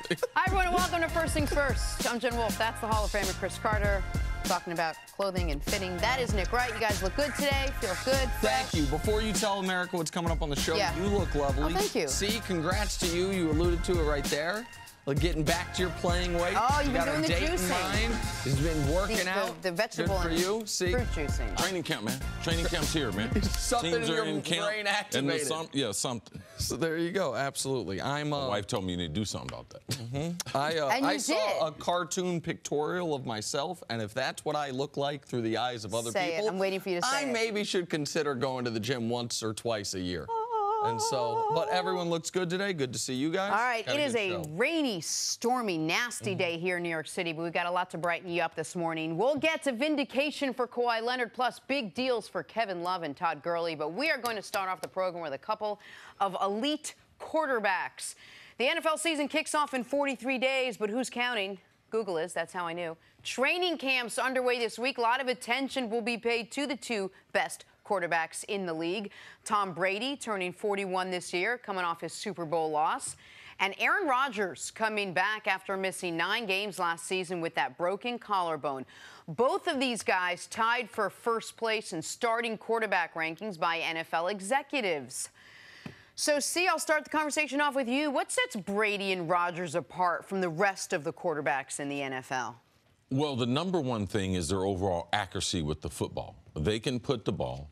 Hi, everyone, and welcome to First Things First. I'm Jenna Wolfe. That's the Hall of Famer, Cris Carter, talking about clothing and fitting. That is Nick Wright. You guys look good today. Feel good. Thank you. Before you tell America what's coming up on the show, you look lovely. Oh, thank you. See, congrats to you. You alluded to it right there. Like getting back to your playing weight. Oh, you've been doing the juicing. He's been working out. The vegetable good for you. See, fruit juicing. Training camp, man. Training camp's here, man. Something Teams in are your in camp. brain activated. Yeah, something. So there you go. Absolutely. My wife told me you need to do something about that. I saw a cartoon pictorial of myself, and if that's what I look like through the eyes of other people, I'm waiting for you to say it. I maybe should consider going to the gym once or twice a year. And so, but everyone looks good today. Good to see you guys. All right, it is a rainy, stormy, nasty day here in New York City, but we've got a lot to brighten you up this morning. We'll get to vindication for Kawhi Leonard, plus big deals for Kevin Love and Todd Gurley, but we are going to start off the program with a couple of elite quarterbacks. The NFL season kicks off in 43 days, but who's counting? Google is, that's how I knew. Training camps underway this week. A lot of attention will be paid to the two best quarterbacks in the league. Tom Brady turning 41 this year, coming off his Super Bowl loss. And Aaron Rodgers coming back after missing 9 games last season with that broken collarbone. Both of these guys tied for first place in starting quarterback rankings by NFL executives. So, I'll start the conversation off with you. What sets Brady and Rodgers apart from the rest of the quarterbacks in the NFL? Well, the number one thing is their overall accuracy with the football. They can put the ball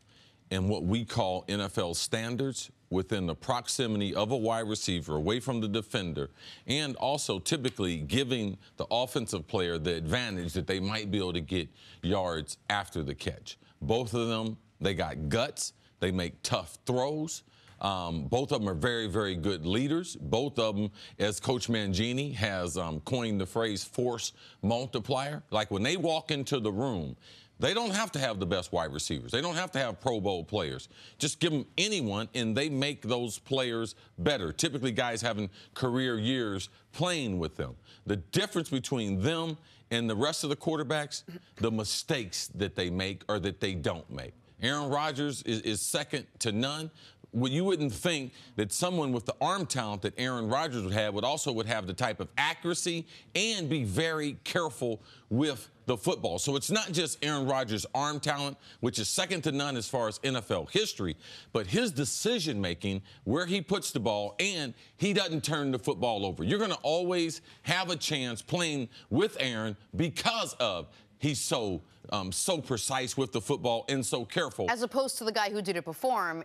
in what we call NFL standards within the proximity of a wide receiver, away from the defender, and also typically giving the offensive player the advantage that they might be able to get yards after the catch. Both of them, they got guts. They make tough throws. Both of them are very, very good leaders. Both of them, as Coach Mangini has coined the phrase force multiplier, like when they walk into the room, they don't have to have the best wide receivers. They don't have to have Pro Bowl players. Just give them anyone, and they make those players better. Typically, guys having career years playing with them. The difference between them and the rest of the quarterbacks, the mistakes that they make or that they don't make. Aaron Rodgers is second to none. Well, you wouldn't think that someone with the arm talent that Aaron Rodgers would have would have the type of accuracy and be very careful with the football. So it's not just Aaron Rodgers' arm talent, which is second to none as far as NFL history, but his decision-making, where he puts the ball, and he doesn't turn the football over. You're going to always have a chance playing with Aaron because of he's so precise with the football and so careful. As opposed to the guy who did it before him,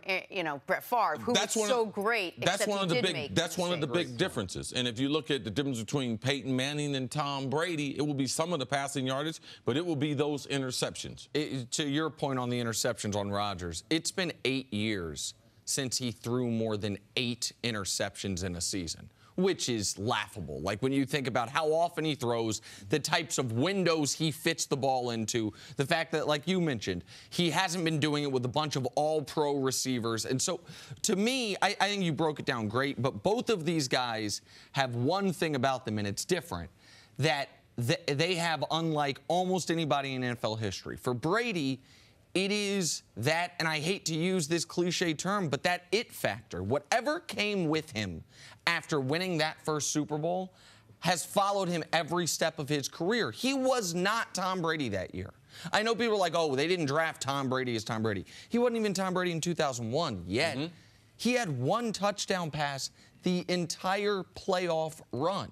Brett Favre, who was so great. That's one of the big differences. And if you look at the difference between Peyton Manning and Tom Brady, it will be some of the passing yardage, but it will be those interceptions. To your point on the interceptions on Rodgers, it's been 8 years since he threw more than 8 interceptions in a season, which is laughable. Like when you think about how often he throws, the types of windows he fits the ball into, the fact that, like you mentioned, he hasn't been doing it with a bunch of all-pro receivers. And so, to me, I think you broke it down great, but both of these guys have one thing about them, and it's different, that they have, unlike almost anybody in NFL history. For Brady, it is that, and I hate to use this cliche term, but that it factor, whatever came with him after winning that first Super Bowl, has followed him every step of his career. He was not Tom Brady that year. I know people are like, oh, they didn't draft Tom Brady as Tom Brady. He wasn't even Tom Brady in 2001 yet. He had 1 touchdown pass the entire playoff run.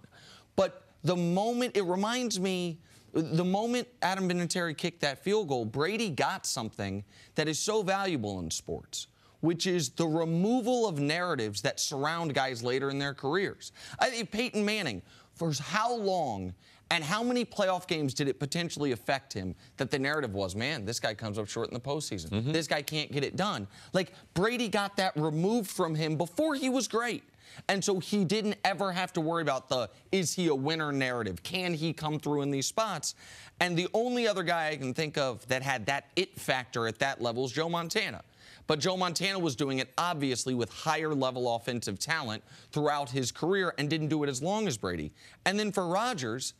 But the moment, it reminds me, the moment Adam Vinatieri kicked that field goal, Brady got something that is so valuable in sports, which is the removal of narratives that surround guys later in their careers. I think Peyton Manning, for how long and how many playoff games did it potentially affect him that the narrative was, man, this guy comes up short in the postseason. This guy can't get it done. Like, Brady got that removed from him before he was great. And so he didn't ever have to worry about the, is he a winner narrative? Can he come through in these spots? And the only other guy I can think of that had that it factor at that level is Joe Montana. But Joe Montana was doing it, obviously, with higher-level offensive talent throughout his career and didn't do it as long as Brady. And then for Rodgers,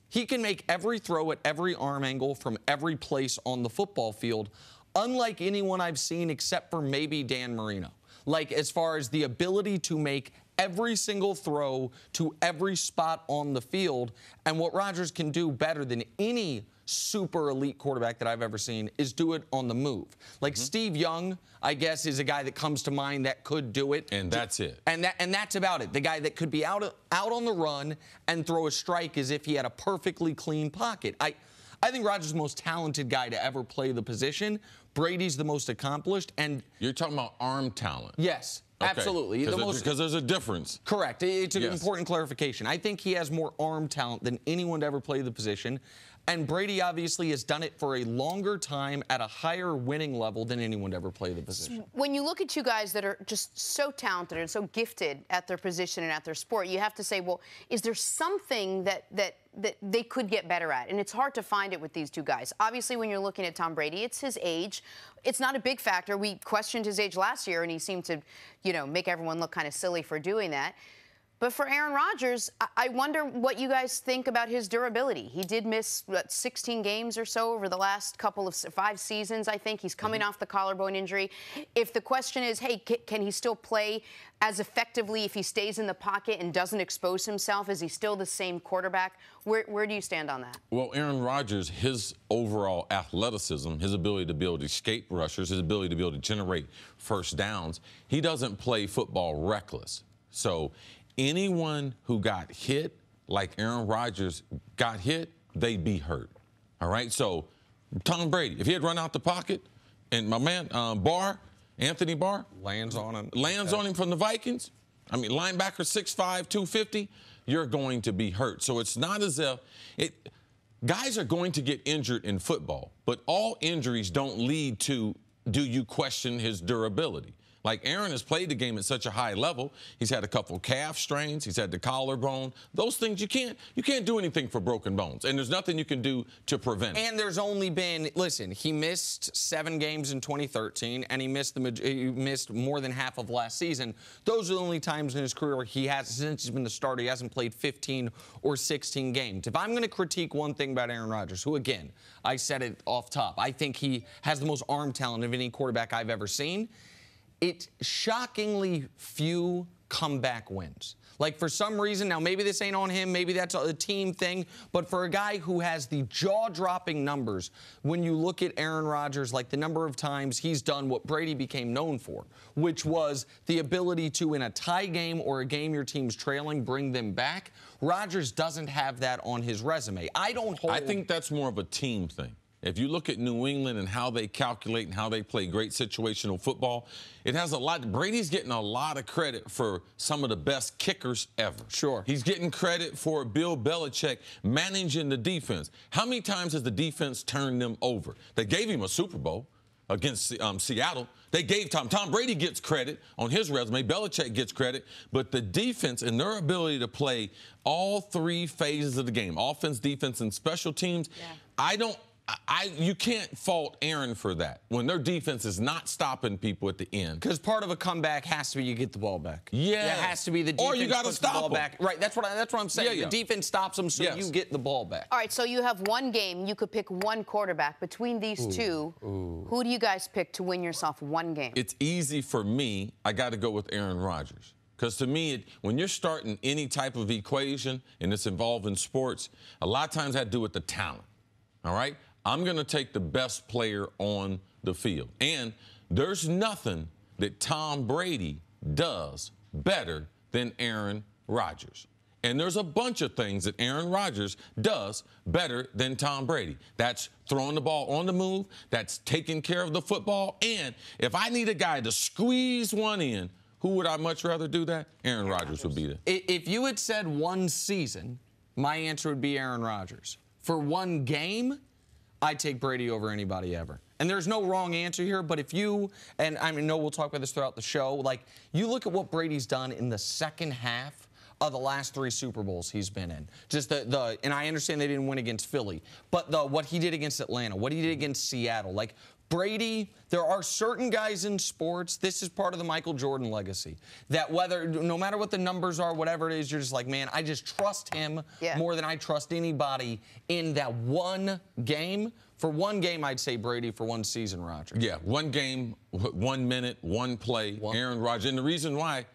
he can make every throw at every arm angle from every place on the football field, unlike anyone I've seen except for maybe Dan Marino. Like, as far as the ability to make every single throw to every spot on the field. And what Rodgers can do better than any super elite quarterback that I've ever seen is do it on the move. Like Steve Young, I guess, is a guy that comes to mind that could do it. And that's it. And that's about it. The guy that could be out on the run and throw a strike as if he had a perfectly clean pocket. I think Rodgers is the most talented guy to ever play the position. Brady's the most accomplished. And you're talking about arm talent. Yes. Okay. Absolutely. Because there's a difference. Correct. It's an important clarification. I think he has more arm talent than anyone to ever play the position. And Brady obviously has done it for a longer time at a higher winning level than anyone to ever play the position. When you look at you guys that are just so talented and so gifted at their position and at their sport, you have to say, well, is there something that they could get better at? And it's hard to find it with these two guys. Obviously, when you're looking at Tom Brady, it's his age. It's not a big factor. We questioned his age last year, and he seemed to, make everyone look kind of silly for doing that. But for Aaron Rodgers, I wonder what you guys think about his durability. He did miss 16 games or so over the last 5 seasons, I think. He's coming off the collarbone injury. If the question is, hey, can he still play as effectively if he stays in the pocket and doesn't expose himself? Is he still the same quarterback? Where do you stand on that? Well, Aaron Rodgers, his overall athleticism, his ability to be able to escape rushers, his ability to be able to generate first downs, he doesn't play football reckless. So anyone who got hit, like Aaron Rodgers got hit, they'd be hurt. All right? So Tom Brady, if he had run out the pocket and my man Anthony Barr lands on him from the Vikings, I mean, linebacker 6'5", 250, you're going to be hurt. So it's not as if guys are going to get injured in football, but all injuries don't lead to do you question his durability. Like Aaron has played the game at such a high level. He's had a couple calf strains. He's had the collarbone. Those things you can't do anything for broken bones, and there's nothing you can do to prevent it. And there's only been, listen, he missed 7 games in 2013, and he missed more than half of last season. Those are the only times in his career he has, since he's been the starter, he hasn't played 15 or 16 games. If I'm going to critique one thing about Aaron Rodgers, who again, I said it off top, I think he has the most arm talent of any quarterback I've ever seen. It's shockingly few comeback wins. Like, for some reason, now maybe this ain't on him, maybe that's a team thing, but for a guy who has the jaw-dropping numbers, when you look at Aaron Rodgers, like the number of times he's done what Brady became known for, which was the ability to, in a tie game or a game your team's trailing, bring them back. Rodgers doesn't have that on his resume. I think that's more of a team thing. If you look at New England and how they calculate and how they play great situational football, it has a lot. Brady's getting a lot of credit for some of the best kickers ever. Sure. He's getting credit for Bill Belichick managing the defense. How many times has the defense turned them over? They gave him a Super Bowl against Seattle. They gave Tom Brady gets credit on his resume. Belichick gets credit. But the defense and their ability to play all 3 phases of the game, offense, defense, and special teams, you can't fault Aaron for that when their defense is not stopping people at the end. Because part of a comeback has to be you get the ball back. Yeah. It has to be the defense or you got to stop the ball them. Back. Right, that's what I'm saying. Yeah. The defense stops them so you get the ball back. All right, so you have one game. You could pick one quarterback. Between these two, who do you guys pick to win yourself one game? It's easy for me. I got to go with Aaron Rodgers. Because to me, when you're starting any type of equation and it's involved in sports, a lot of times that do with the talent. All right? I'm going to take the best player on the field. And there's nothing that Tom Brady does better than Aaron Rodgers. And there's a bunch of things that Aaron Rodgers does better than Tom Brady. That's throwing the ball on the move. That's taking care of the football. And if I need a guy to squeeze one in, who would I much rather do that? Aaron Rodgers would be there. If you had said one season, my answer would be Aaron Rodgers. For one game, I'd take Brady over anybody ever. And there's no wrong answer here, but if you, and I know we'll talk about this throughout the show, like, you look at what Brady's done in the second half of the last 3 Super Bowls he's been in. Just and I understand they didn't win against Philly, but what he did against Atlanta, what he did against Seattle, like, Brady, there are certain guys in sports, this is part of the Michael Jordan legacy, that no matter what the numbers are, whatever it is, you're just like, man, I just trust him more than I trust anybody in that one game. For one game, I'd say Brady. For one season, Rodgers. Yeah, one game, 1 minute, one play, Aaron Rodgers. And the reason why,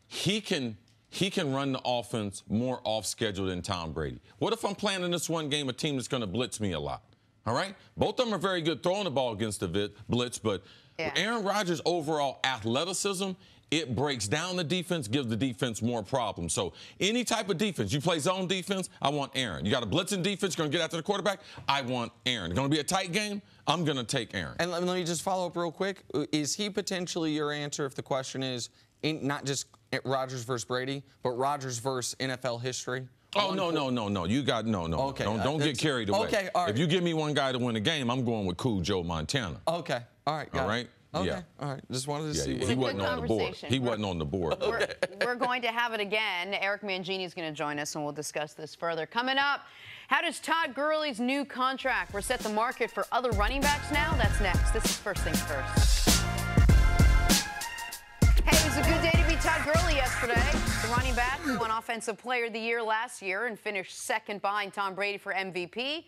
he can he can run the offense more off schedule than Tom Brady. What if I'm playing in this one game a team that's going to blitz me a lot? All right? Both of them are very good throwing the ball against the blitz, but Aaron Rodgers' overall athleticism, it breaks down the defense, gives the defense more problems. So any type of defense, you play zone defense, I want Aaron. You got a blitzing defense, you're going to get after the quarterback, I want Aaron. It's going to be a tight game, I'm going to take Aaron. And let me just follow up real quick. Is he potentially your answer if the question is not just Rodgers versus Brady, but Rodgers versus NFL history? Oh, no. You got no. Okay. Don't get carried away. Okay, all right. If you give me one guy to win a game, I'm going with Cool Joe Montana. Okay. All right. All right? Okay. Yeah. All right. Just wanted to see. He wasn't on the board. He wasn't on the board. We're going to have it again. Eric Mangini is going to join us, and we'll discuss this further. Coming up, how does Todd Gurley's new contract reset the market for other running backs now? That's next. This is First Things First. Hey, it was a good day to be Todd Gurley yesterday. The running back who won Offensive Player of the Year last year and finished second behind Tom Brady for MVP,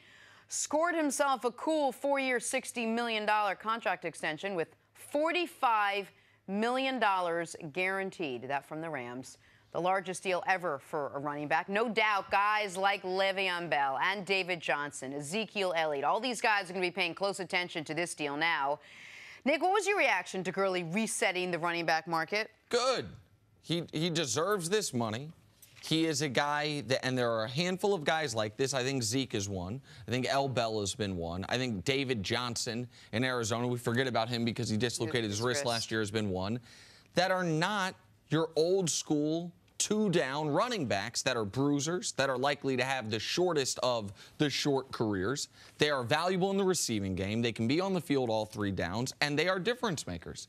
scored himself a cool 4-year, $60 million contract extension with $45 million guaranteed. That from the Rams. The largest deal ever for a running back. No doubt, guys like Le'Veon Bell and David Johnson, Ezekiel Elliott, all these guys are going to be paying close attention to this deal now. Nick, what was your reaction to Gurley resetting the running back market? Good. He deserves this money. He is a guy that, and there are a handful of guys like this. I think Zeke is one. I think L. Bell has been one. I think David Johnson in Arizona, we forget about him because he dislocated his wrist last year, has been one. That are not your old school two-down running backs that are bruisers, that are likely to have the shortest of the short careers. They are valuable in the receiving game. They can be on the field all 3 downs, and they are difference makers.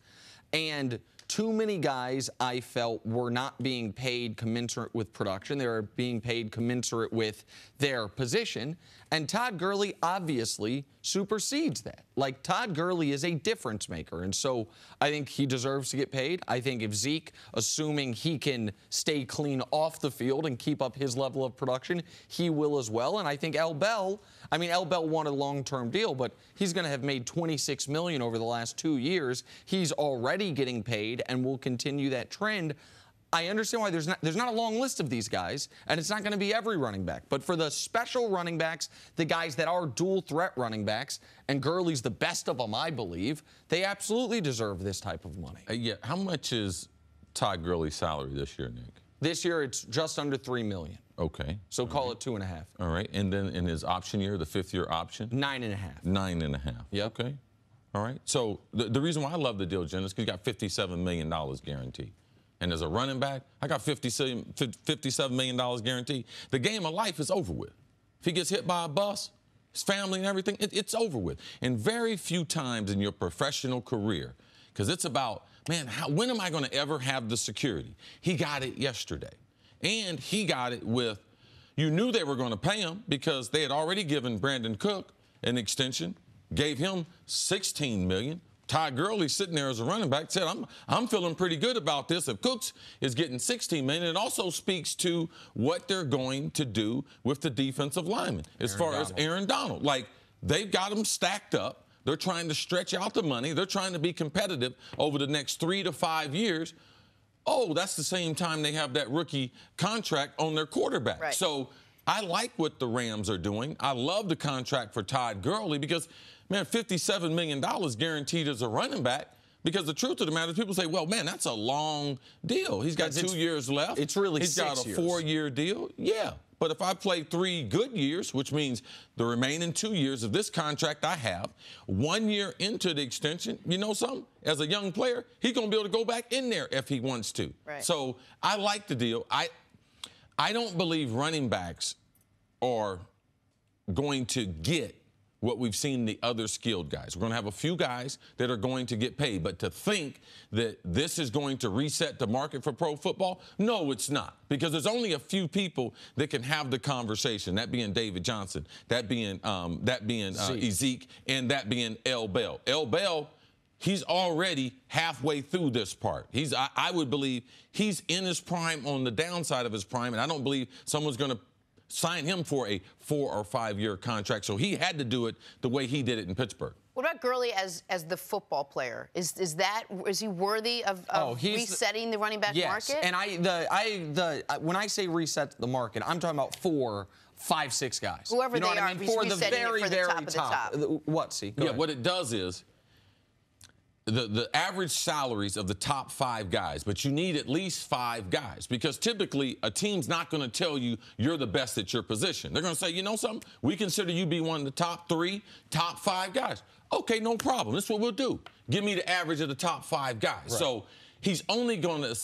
And too many guys, I felt, were not being paid commensurate with production. They were being paid commensurate with their position. And Todd Gurley obviously supersedes that. Like, Todd Gurley is a difference maker. And so I think he deserves to get paid. I think if Zeke, assuming he can stay clean off the field and keep up his level of production, he will as well. And I think L. Bell wanted a long-term deal, but he's going to have made $26 million over the last 2 years. He's already getting paid and will continue that trend. I understand why there's not a long list of these guys, and it's not going to be every running back. But for the special running backs, the guys that are dual threat running backs, and Gurley's the best of them, I believe, they absolutely deserve this type of money. Yeah. How much is Todd Gurley's salary this year, Nick? This year, it's just under $3 million. Okay. So call it 2.5. All right. And then in his option year, the 5th-year option? 9.5. 9.5. Yep. Okay. All right. So the reason why I love the deal, Jen, is because he got $57 million guaranteed. And as a running back, I got $57 million guaranteed. The game of life is over with. If he gets hit by a bus, his family and everything, it's over with. And very few times in your professional career, because it's about, man, when am I going to ever have the security? He got it yesterday. And he got it with, you knew they were going to pay him because they had already given Brandon Cook an extension, gave him $16 million. Todd Gurley sitting there as a running back said, I'm feeling pretty good about this. If Cooks is getting $16 million, it also speaks to what they're going to do with the defensive lineman as far as Aaron Donald. Like, they've got him stacked up. They're trying to stretch out the money. They're trying to be competitive over the next 3 to 5 years. Oh, that's the same time they have that rookie contract on their quarterback. Right. So I like what the Rams are doing. I love the contract for Todd Gurley because, man, $57 million guaranteed as a running back. Because the truth of the matter is people say, well, man, that's a long deal. He's got 2 years left. It's really 6 years. He's got a 4-year deal. Yeah. But if I play 3 good years, which means the remaining 2 years of this contract I have, 1 year into the extension, you know something? As a young player, he's going to be able to go back in there if he wants to. Right. So I like the deal. I don't believe running backs are going to get what we've seen the other skilled guys. We're going to have a few guys that are going to get paid. But to think that this is going to reset the market for pro football, no, it's not. Because there's only a few people that can have the conversation, that being David Johnson, that being Zeke, and that being L. Bell. L. Bell, he's already halfway through this part. I would believe he's in his prime, on the downside of his prime, and I don't believe someone's going to sign him for a 4 or 5 year contract. So he had to do it the way he did it in Pittsburgh. What about Gurley as the football player? Is he worthy of resetting the running back market? And when I say reset the market, I'm talking about 4, 5, 6 guys. Whoever they are, for the very, very top. What? See? Yeah. What it does is the average salaries of the top 5 guys, but you need at least 5 guys because typically a team's not going to tell you you're the best at your position. They're going to say, you know something? We consider you be one of the top 3, top 5 guys. Okay, no problem. That's what we'll do. Give me the average of the top 5 guys. Right. So he's only going to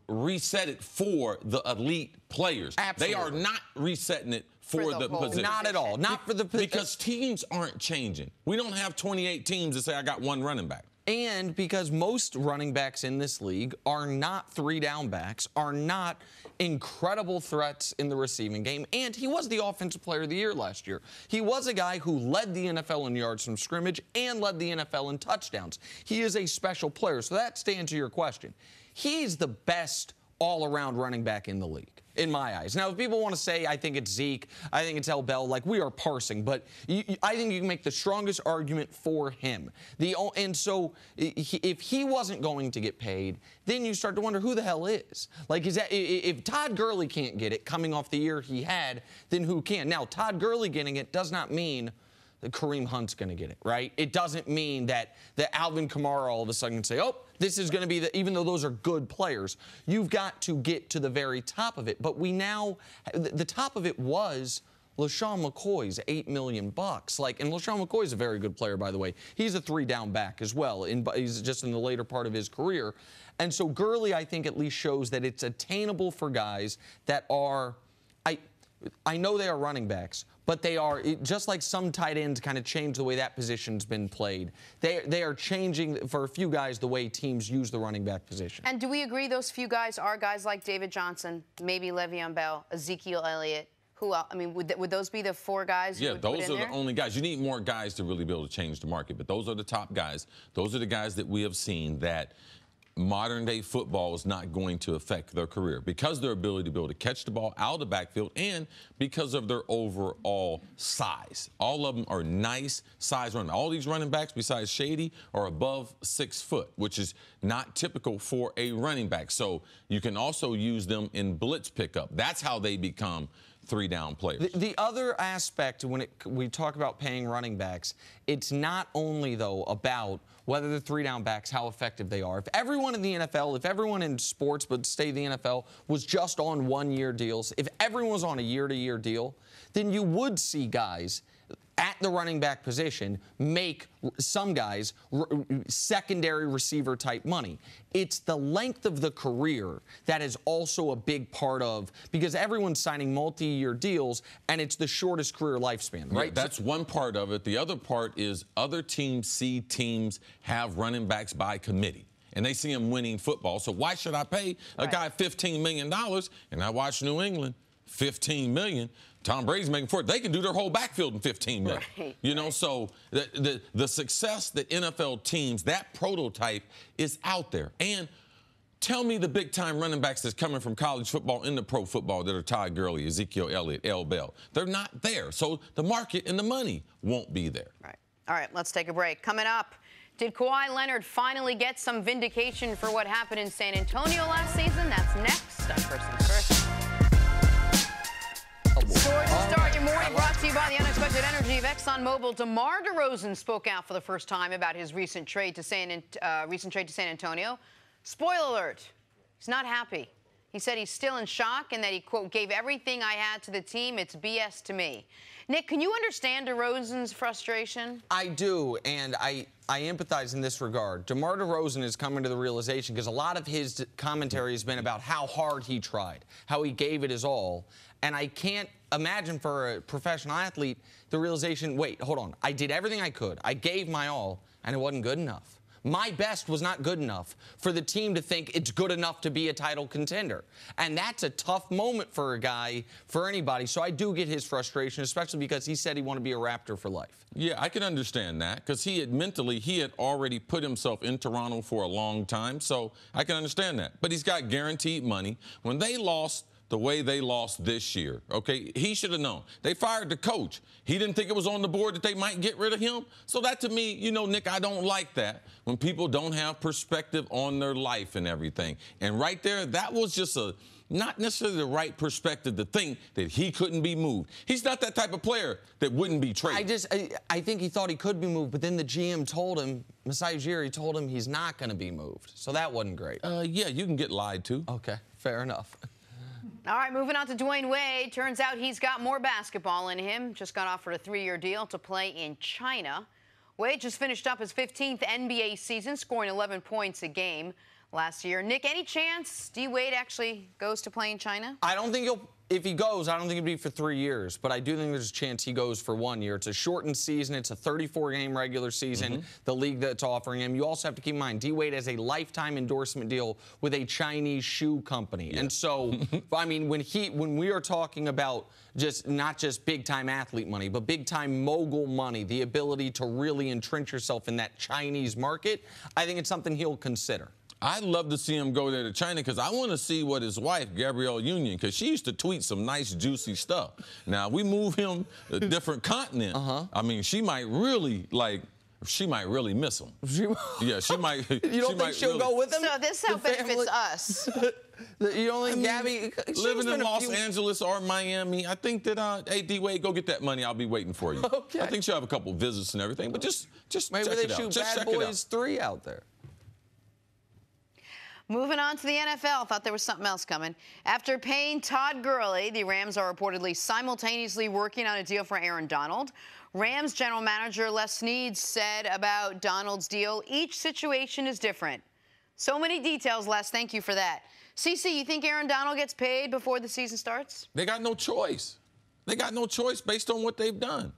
reset it for the elite players. Absolutely. They are not resetting it for the position. Not at all. Not for the position. Because teams aren't changing. We don't have 28 teams that say I got 1 running back. And because most running backs in this league are not 3-down backs, are not incredible threats in the receiving game, and he was the Offensive Player of the Year last year. He was a guy who led the NFL in yards from scrimmage and led the NFL in touchdowns. He is a special player, so that's to answer your question. He's the best all-around running back in the league, in my eyes. Now, if people want to say, I think it's Zeke, I think it's L. Bell, like we are parsing, but I think you can make the strongest argument for him. And so if he wasn't going to get paid, then you start to wonder who the hell is. Like, if Todd Gurley can't get it coming off the year he had, then who can? Now, Todd Gurley getting it does not mean that Kareem Hunt's going to get it, right? It doesn't mean that Alvin Kamara all of a sudden can say, oh, this is going to be even though those are good players, you've got to get to the very top of it. But the top of it was LaShawn McCoy's $8 million. And LaShawn McCoy's a very good player, by the way. He's a 3-down back as well. He's just in the later part of his career. And so Gurley, I think, at least shows that it's attainable for guys that are, I know they are running backs, but they are, just like some tight ends kind of change the way that position's been played, they are changing, for a few guys, the way teams use the running back position. And do we agree those few guys are guys like David Johnson, maybe Le'Veon Bell, Ezekiel Elliott? Who else? I mean, would those be the 4 guys you would put in there? Yeah, those are the only guys. You need more guys to really be able to change the market, but those are the top guys. Those are the guys that we have seen that modern-day football is not going to affect their career because of their ability to be able to catch the ball out of the backfield and because of their overall size. All of them are nice size running. All these running backs, besides Shady, are above 6 foot, which is not typical for a running back. So you can also use them in blitz pickup. That's how they become 3-down players. The other aspect when we talk about paying running backs, it's not only, though, about whether the 3-down backs, how effective they are. If everyone in the NFL, if everyone in sports, but stay the NFL, was just on 1-year deals, if everyone was on a year-to-year deal, then you would see guys at the running back position make some guys secondary receiver type money. It's the length of the career that is also a big part of, because everyone's signing multi-year deals and it's the shortest career lifespan, right? Yeah, that's one part of it. The other part is other teams see teams have running backs by committee. And they see them winning football. So why should I pay a guy $15 million? And I watch New England, $15 million. Tom Brady's making $4. They can do their whole backfield in $15 million. Right. You know, so the success that NFL teams, that prototype is out there. And tell me the big-time running backs that's coming from college football into pro football that are Todd Gurley, Ezekiel Elliott, L. Bell. They're not there. So the market and the money won't be there. Right. All right, let's take a break. Coming up, did Kawhi Leonard finally get some vindication for what happened in San Antonio last season? That's next on First Things First. Story to start your morning, brought to you by the unexpected energy of ExxonMobil. DeMar DeRozan spoke out for the first time about his recent trade to San Antonio. Spoiler alert, he's not happy. He said he's still in shock and that he, quote, gave everything I had to the team. It's BS to me. Nick, can you understand DeRozan's frustration? I do, and I empathize in this regard. DeMar DeRozan is coming to the realization, because a lot of his commentary has been about how hard he tried, how he gave it his all. And I can't imagine for a professional athlete the realization, wait, hold on, I did everything I could. I gave my all, and it wasn't good enough. My best was not good enough for the team to think it's good enough to be a title contender. And that's a tough moment for a guy, for anybody. So I do get his frustration, especially because he said he wanted to be a Raptor for life. Yeah, I can understand that, because he had already put himself in Toronto for a long time. So I can understand that. But he's got guaranteed money. When they lost the way they lost this year, okay, he should have known. They fired the coach. He didn't think it was on the board that they might get rid of him. So that, to me, you know, Nick, I don't like that when people don't have perspective on their life and everything. And right there, that was just not necessarily the right perspective to think that he couldn't be moved. He's not that type of player that wouldn't be traded. I think he thought he could be moved, but then the GM told him, Masai Ujiri told him he's not going to be moved. So that wasn't great. Yeah, you can get lied to. Okay, fair enough. All right, moving on to Dwayne Wade. Turns out he's got more basketball in him. Just got offered a 3-year deal to play in China. Wade just finished up his 15th NBA season, scoring 11 points a game last year. Nick, any chance D-Wade actually goes to play in China? I don't think if he goes, I don't think it'd be for 3 years, but I do think there's a chance he goes for 1 year. It's a shortened season. It's a 34-game regular season, the league that's offering him. You also have to keep in mind, D-Wade has a lifetime endorsement deal with a Chinese shoe company. Yeah. And so, I mean, when we are talking about not just big-time athlete money, but big-time mogul money, the ability to really entrench yourself in that Chinese market, I think it's something he'll consider. I'd love to see him go there to China because I want to see what his wife, Gabrielle Union, because she used to tweet some nice, juicy stuff. Now, we move him to a different continent. I mean, she might really miss him. Yeah, she might. You don't think she'll go with him? So this is how benefits us. You don't think Gabby living in Los Angeles or Miami? I think that hey, D-Wade, go get that money. I'll be waiting for you. Okay. I think she'll have a couple visits and everything, but just maybe check they it out. shoot Just Bad check Boys 3 out there. Moving on to the NFL. Thought there was something else coming. After paying Todd Gurley, the Rams are reportedly simultaneously working on a deal for Aaron Donald. Rams general manager Les Snead said about Donald's deal, each situation is different. So many details, Les. Thank you for that. CeCe, you think Aaron Donald gets paid before the season starts? They got no choice. They got no choice based on what they've done.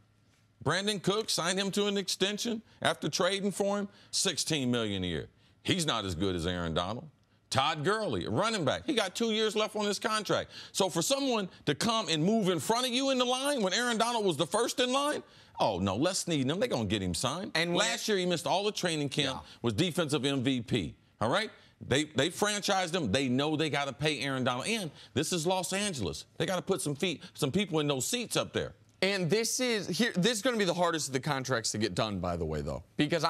Brandon Cook signed him to an extension after trading for him, $16 million a year. He's not as good as Aaron Donald. Todd Gurley, a running back, he got 2 years left on his contract. So for someone to come and move in front of you in the line when Aaron Donald was the first in line, oh, no, let's Snead him. They're going to get him signed. And last year he missed all the training camp, was defensive MVP, all right? They franchised him. They know they got to pay Aaron Donald. And this is Los Angeles. They got to put some people in those seats up there. And this is going to be the hardest of the contracts to get done, by the way, though, because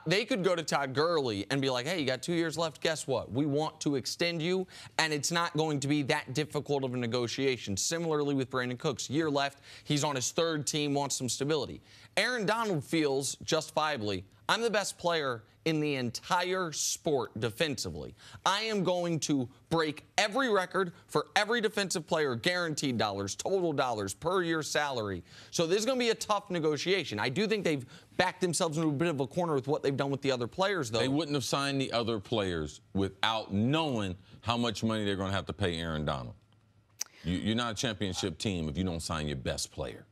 they could go to Todd Gurley and be like, hey, you got 2 years left. Guess what? We want to extend you, and it's not going to be that difficult of a negotiation. Similarly with Brandon Cooks, year left. He's on his third team, wants some stability. Aaron Donald feels justifiably, I'm the best player in the entire sport defensively. I am going to break every record for every defensive player, guaranteed dollars, total dollars, per year salary. So this is going to be a tough negotiation. I do think they've backed themselves into a bit of a corner with what they've done with the other players, though. They wouldn't have signed the other players without knowing how much money they're going to have to pay Aaron Donald. You're not a championship team if you don't sign your best player.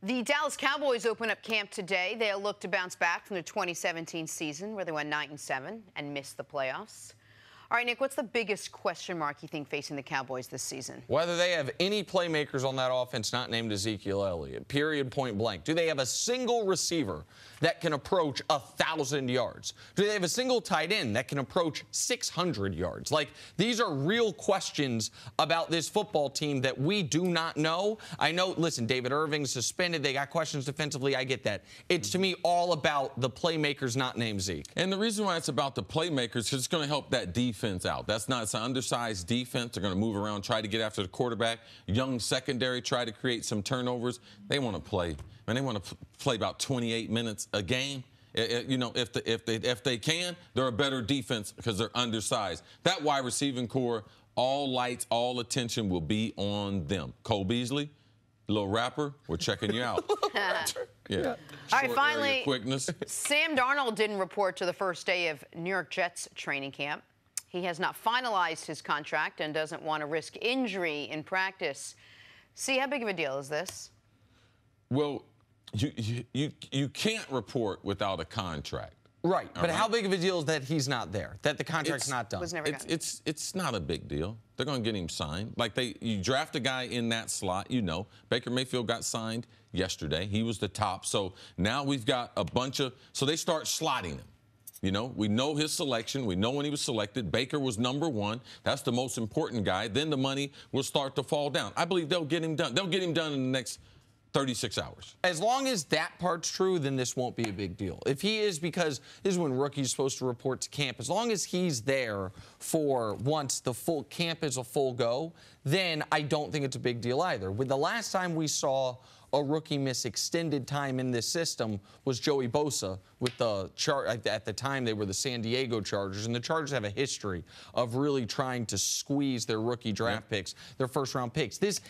The Dallas Cowboys open up camp today. They'll look to bounce back from the 2017 season where they went 9-7 and missed the playoffs. All right, Nick, what's the biggest question mark you think facing the Cowboys this season? Whether they have any playmakers on that offense not named Ezekiel Elliott, period, point blank. Do they have a single receiver that can approach 1,000 yards? Do they have a single tight end that can approach 600 yards? Like, these are real questions about this football team that we do not know. I know, listen, David Irving's suspended. They got questions defensively. I get that. It's, to me, all about the playmakers not named Zeke. And the reason why it's about the playmakers is it's going to help that defense out. It's an undersized defense. They're going to move around, try to get after the quarterback. Young secondary, try to create some turnovers. They want to play. And they want to play about 28 minutes a game. You know, if they can, they're a better defense because they're undersized. That wide receiving core, all lights, all attention will be on them. Cole Beasley, little rapper, we're checking you out. Yeah. All right, finally, quickness. Sam Darnold didn't report to the first day of New York Jets training camp. He has not finalized his contract and doesn't want to risk injury in practice. See, how big of a deal is this? Well, you can't report without a contract. Right, but how big of a deal is that he's not there, that the contract's not done? Was never done. It's not a big deal. They're going to get him signed. Like you draft a guy in that slot, you know. Baker Mayfield got signed yesterday. He was the top. So now we've got a bunch of, so they start slotting him. You know, we know his selection. We know when he was selected. Baker was #1. That's the most important guy. Then the money will start to fall down. I believe they'll get him done. They'll get him done in the next 36 hours. As long as that part's true, then this won't be a big deal. If he is, because this is when rookies supposed to report to camp, as long as he's there for once the full camp is a full go, then I don't think it's a big deal either. With the last time we saw a rookie miss extended time in this system was Joey Bosa with the at the time they were the San Diego Chargers, and the Chargers have a history of really trying to squeeze their rookie draft picks, their first-round picks. This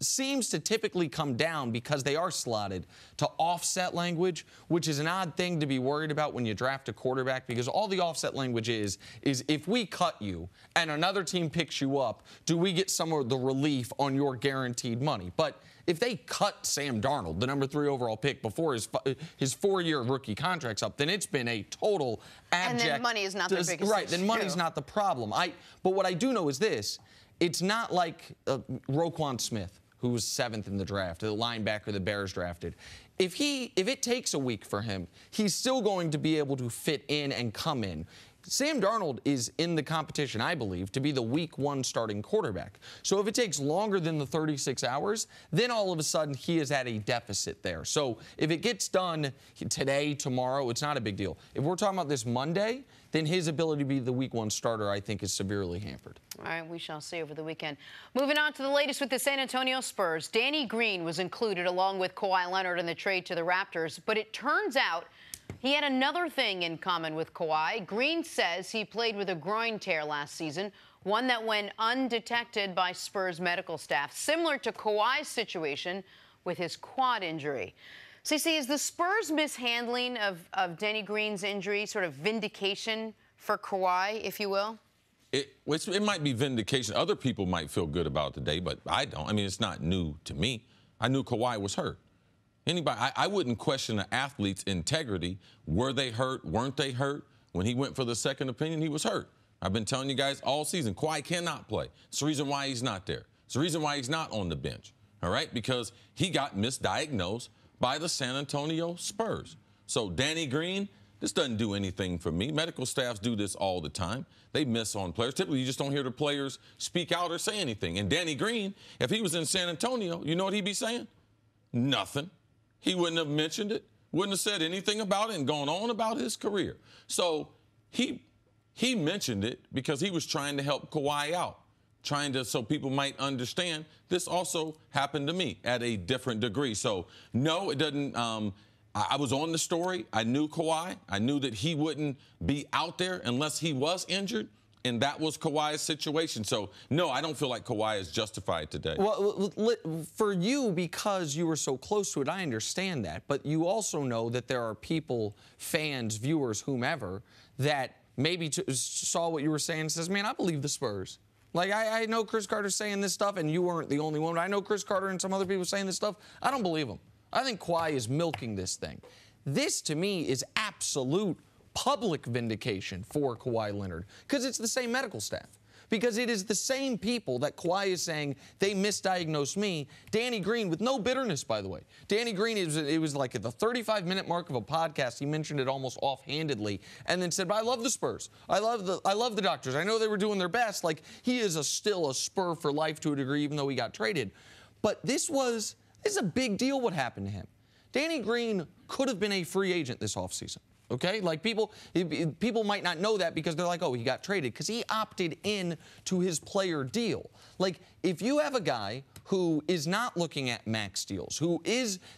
seems to typically come down because they are slotted to offset language, which is an odd thing to be worried about when you draft a quarterback, because all the offset language is if we cut you and another team picks you up, do we get some of the relief on your guaranteed money? But if they cut Sam Darnold, the #3 overall pick, before his 4-year rookie contract's up, then it's been a total abject. And then money is not their biggest right. Then money's not the problem. But what I do know is this: it's not like Roquan Smith, who was 7th in the draft, the linebacker the Bears drafted. If it takes a week for him, he's still going to be able to fit in and come in. Sam Darnold is in the competition, I believe, to be the week 1 starting quarterback. So if it takes longer than the 36 hours, then all of a sudden he is at a deficit there. So if it gets done today, tomorrow, it's not a big deal. If we're talking about this Monday, then his ability to be the week 1 starter, I think, is severely hampered. All right, we shall see over the weekend. Moving on to the latest with the San Antonio Spurs. Danny Green was included along with Kawhi Leonard in the trade to the Raptors, but it turns out he had another thing in common with Kawhi. Green says he played with a groin tear last season, one that went undetected by Spurs medical staff, similar to Kawhi's situation with his quad injury. CC, is the Spurs mishandling of Danny Green's injury sort of vindication for Kawhi, if you will? It might be vindication. Other people might feel good about it today, but I don't. I mean, it's not new to me. I knew Kawhi was hurt. I wouldn't question an athlete's integrity. Were they hurt? Weren't they hurt? When he went for the second opinion, he was hurt. I've been telling you guys all season, Kawhi cannot play. It's the reason why he's not there. It's the reason why he's not on the bench, all right? Because he got misdiagnosed by the San Antonio Spurs. So Danny Green, this doesn't do anything for me. Medical staffs do this all the time. They miss on players. Typically, you just don't hear the players speak out or say anything. And Danny Green, if he was in San Antonio, you know what he'd be saying? Nothing. He wouldn't have mentioned it, wouldn't have said anything about it and gone on about his career. So he mentioned it because he was trying to help Kawhi out, so people might understand this also happened to me at a different degree. So, no, it doesn't. I was on the story. I knew Kawhi. I knew that he wouldn't be out there unless he was injured. And that was Kawhi's situation. So, no, I don't feel like Kawhi is justified today. Well, for you, because you were so close to it, I understand that. But you also know that there are people, fans, viewers, whomever, that maybe saw what you were saying and says, man, I believe the Spurs. Like, I know Chris Carter's saying this stuff, and you weren't the only one. I know Chris Carter and some other people saying this stuff. I don't believe them. I think Kawhi is milking this thing. This, to me, is absolute public vindication for Kawhi Leonard, because it's the same medical staff. Because it is the same people that Kawhi is saying they misdiagnosed me. Danny Green, with no bitterness, by the way. Danny Green, it was like at the 35-minute mark of a podcast, he mentioned it almost offhandedly, and then said, but I love the Spurs. I love the Doctors. I know they were doing their best. Like, he is still a Spur for life to a degree, even though he got traded. But this is a big deal what happened to him. Danny Green could have been a free agent this offseason. Okay, like people might not know that because they're like, oh, he got traded, because he opted in to his player deal. Like, if you have a guy who is not looking at max deals,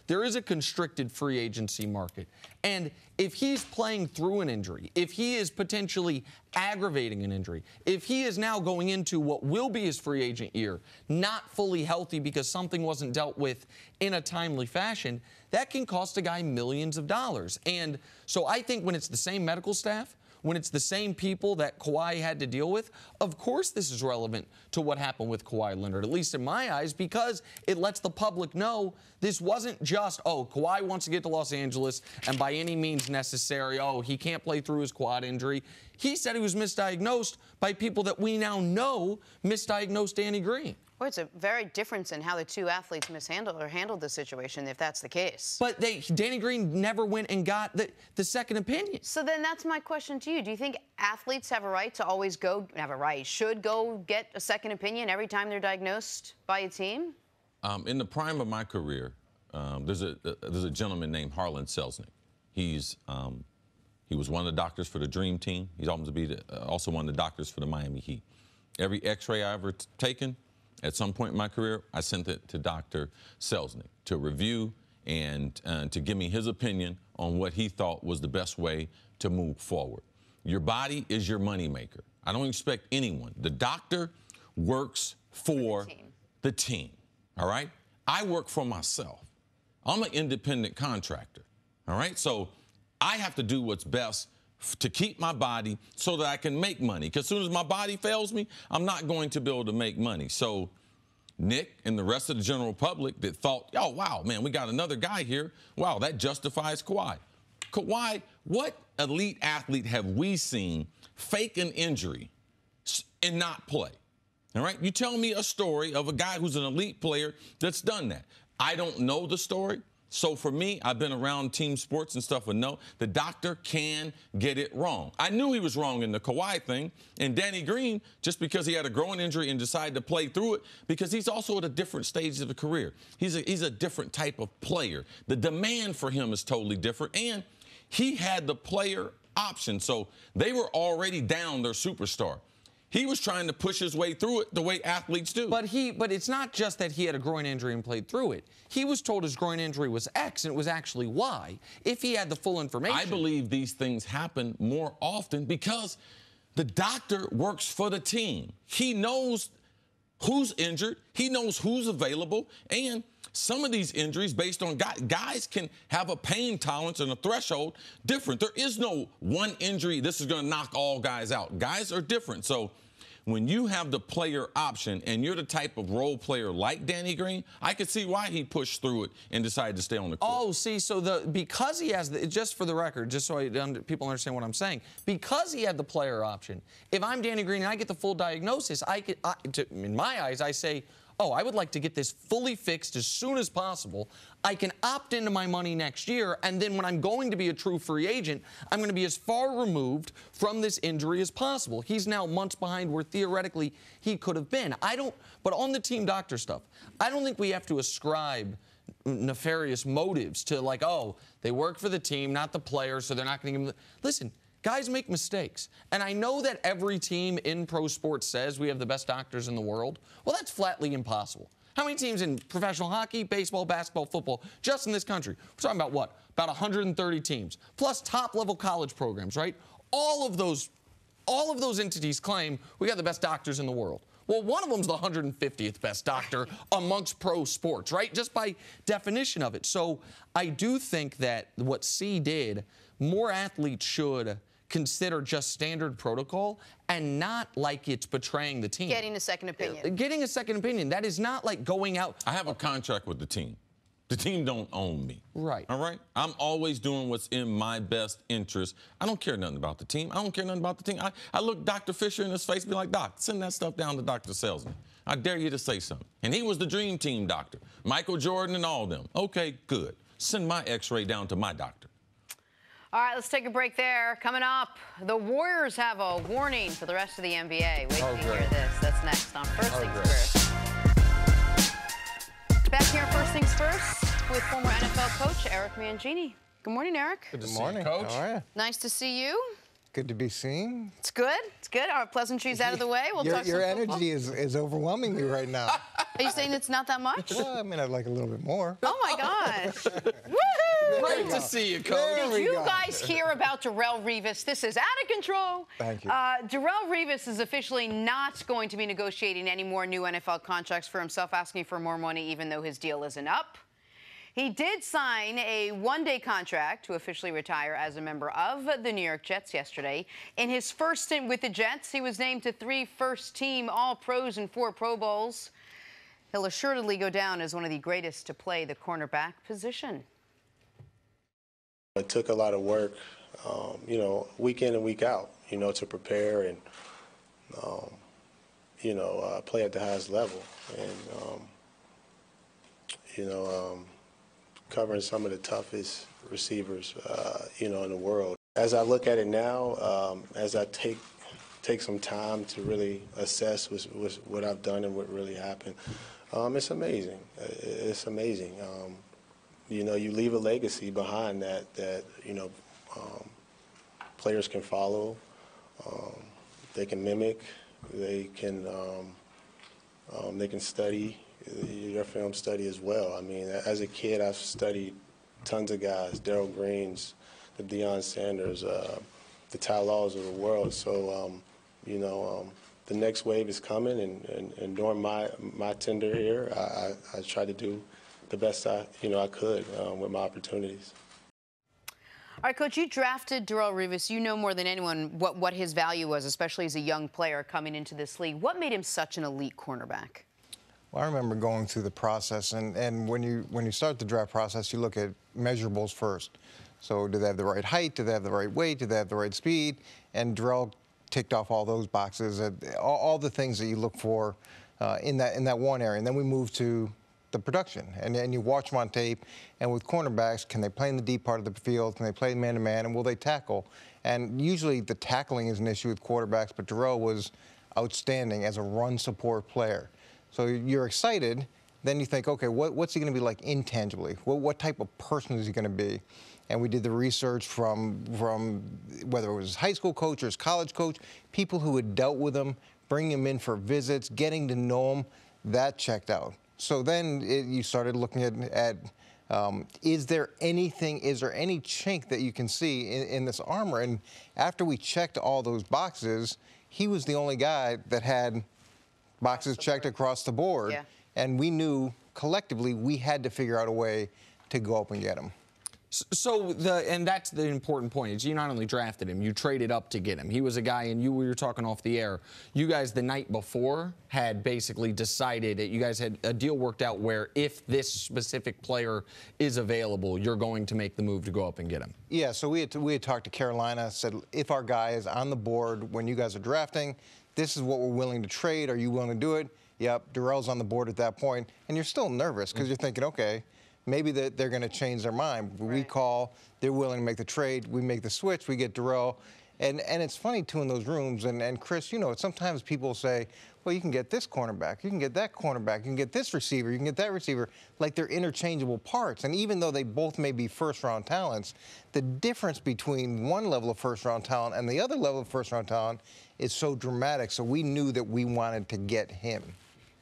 there is a constricted free agency market, and if he's playing through an injury, if he is potentially aggravating an injury, if he is now going into what will be his free agent year not fully healthy because something wasn't dealt with in a timely fashion, that can cost a guy millions of dollars. And so I think when it's the same medical staff, when it's the same people that Kawhi had to deal with, of course this is relevant to what happened with Kawhi Leonard, at least in my eyes, because it lets the public know this wasn't just, oh, Kawhi wants to get to Los Angeles and by any means necessary, oh, he can't play through his quad injury. He said he was misdiagnosed by people that we now know misdiagnosed Danny Green. Well, it's a very difference in how the two athletes handled the situation, if that's the case. But Danny Green never went and got the second opinion. So then that's my question to you. Do you think athletes have a right to always should go get a second opinion every time they're diagnosed by a team? In the prime of my career, there's a gentleman named Harlan Selznick. He was one of the doctors for the Dream Team. He's also one of the doctors for the Miami Heat. Every X-ray I ever taken, at some point in my career, I sent it to Dr. Selznick to review and to give me his opinion on what he thought was the best way to move forward. Your body is your moneymaker. I don't expect anyone. The doctor works for the team, all right? I work for myself. I'm an independent contractor, all right? So I have to do what's best to keep my body so that I can make money. Because as soon as my body fails me, I'm not going to be able to make money. So Nick and the rest of the general public that thought, oh, wow, man, we got another guy here. Wow, that justifies Kawhi. Kawhi, what elite athlete have we seen fake an injury and not play? All right? You tell me a story of a guy who's an elite player that's done that. I don't know the story. So for me, I've been around team sports and stuff and know the doctor can get it wrong. I knew he was wrong in the Kawhi thing. And Danny Green, just because he had a growing injury and decided to play through it, because he's also at a different stage of the career. He's a different type of player. The demand for him is totally different. And he had the player option. So they were already down their superstar. He was trying to push his way through it the way athletes do. But it's not just that he had a groin injury and played through it. He was told his groin injury was X, and it was actually Y, if he had the full information. I believe these things happen more often because the doctor works for the team. He knows who's injured. He knows who's available. And some of these injuries, based on guys can have a pain tolerance and a threshold different. There is no one injury, this is going to knock all guys out. Guys are different. So when you have the player option and you're the type of role player like Danny Green, I could see why he pushed through it and decided to stay on the court. Oh, see, so because he has just for the record, just so people understand what I'm saying, because he had the player option, if I'm Danny Green and I get the full diagnosis, in my eyes, I say, oh, I would like to get this fully fixed as soon as possible. I can opt into my money next year, and then when I'm going to be a true free agent, I'm going to be as far removed from this injury as possible. He's now months behind where theoretically he could have been. But on the team doctor stuff, I don't think we have to ascribe nefarious motives to like, oh, they work for the team, not the player, so they're not going to give them Listen, guys make mistakes. And I know that every team in pro sports says we have the best doctors in the world. Well, that's flatly impossible. How many teams in professional hockey, baseball, basketball, football, just in this country? We're talking about what? About 130 teams, plus top-level college programs, right? All of those entities claim we got the best doctors in the world. Well, one of them's the 150th best doctor amongst pro sports, right? Just by definition of it. So I do think that what C did, more athletes should consider just standard protocol and not like it's betraying the team. Getting a second opinion. Getting a second opinion. That is not like going out. I have a contract with the team. The team don't own me. Right. All right? I'm always doing what's in my best interest. I don't care nothing about the team. I don't care nothing about the team. I look Dr. Fisher in his face and be like, Doc, send that stuff down to Dr. Selznick. I dare you to say something. And he was the dream team doctor. Michael Jordan and all them. Okay, good. Send my x-ray down to my doctor. All right, let's take a break there. Coming up, the Warriors have a warning for the rest of the NBA. Wait till you hear this. That's next on First Things First. Back here on First Things First with former NFL coach Eric Mangini. Good morning, Eric. Good morning, Coach. How are you? Nice to see you. Good to be seen. It's good. It's good. Our pleasantries out of the way. We'll talk Your some energy is overwhelming me right now. Are you saying it's not that much? Well, I mean, I'd like a little bit more. Oh, my gosh. Woohoo! Great to see you, Coach. Did you guys hear about Darrelle Revis? This is out of control. Thank you. Darrelle Revis is officially not going to be negotiating any more new NFL contracts for himself, asking for more money even though his deal isn't up. He did sign a one-day contract to officially retire as a member of the New York Jets yesterday. In his first stint with the Jets, he was named to 3 first-team All-Pros and 4 Pro Bowls. He'll assuredly go down as one of the greatest to play the cornerback position. It took a lot of work, week in and week out, to prepare and, play at the highest level. And, covering some of the toughest receivers, in the world. As I look at it now, as I take some time to really assess what I've done and what really happened, it's amazing. It's amazing. You leave a legacy behind that players can follow, they can mimic, they can study. Your film study as well. I mean, as a kid, I've studied tons of guys, Darryl Greens, the Deion Sanders, the Ty Laws of the world. So, the next wave is coming, and during my tenure here, I tried to do the best I could with my opportunities. All right, Coach, you drafted Darrelle Revis. You know more than anyone what his value was, especially as a young player coming into this league. What made him such an elite cornerback? Well, I remember going through the process, and when you start the draft process, you look at measurables first. So do they have the right height? Do they have the right weight? Do they have the right speed? And Darrelle ticked off all those boxes, all the things that you look for in that one area. And then we moved to the production, and you watch them on tape. And with cornerbacks, can they play in the deep part of the field? Can they play man-to-man? And will they tackle? And usually the tackling is an issue with quarterbacks, but Darrelle was outstanding as a run support player. So you're excited, then you think, okay, what's he going to be like intangibly? What type of person is he going to be? And we did the research from whether it was his high school coach or his college coach, people who had dealt with him, bringing him in for visits, getting to know him, that checked out. So then you started looking at is there any chink that you can see in this armor? And after we checked all those boxes, he was the only guy that had boxes checked across the board, yeah. And we knew collectively we had to figure out a way to go up and get him. So and that's the important point, is you not only drafted him, you traded up to get him. He was a guy, and we were talking off the air, you guys the night before had basically decided that you guys had a deal worked out where if this specific player is available, you're going to make the move to go up and get him. Yeah, so we had talked to Carolina, said if our guy is on the board when you guys are drafting, this is what we're willing to trade. Are you willing to do it? Yep, Darrelle's on the board at that point. And you're still nervous because you're thinking, okay, maybe they're going to change their mind. Right. We call, they're willing to make the trade, we make the switch, we get Darrelle. And it's funny, too, in those rooms, and Chris, sometimes people say, well, you can get this cornerback, you can get that cornerback, you can get this receiver, you can get that receiver, like they're interchangeable parts. And even though they both may be first-round talents, the difference between one level of first-round talent and the other level of first-round talent is so dramatic. So we knew that we wanted to get him.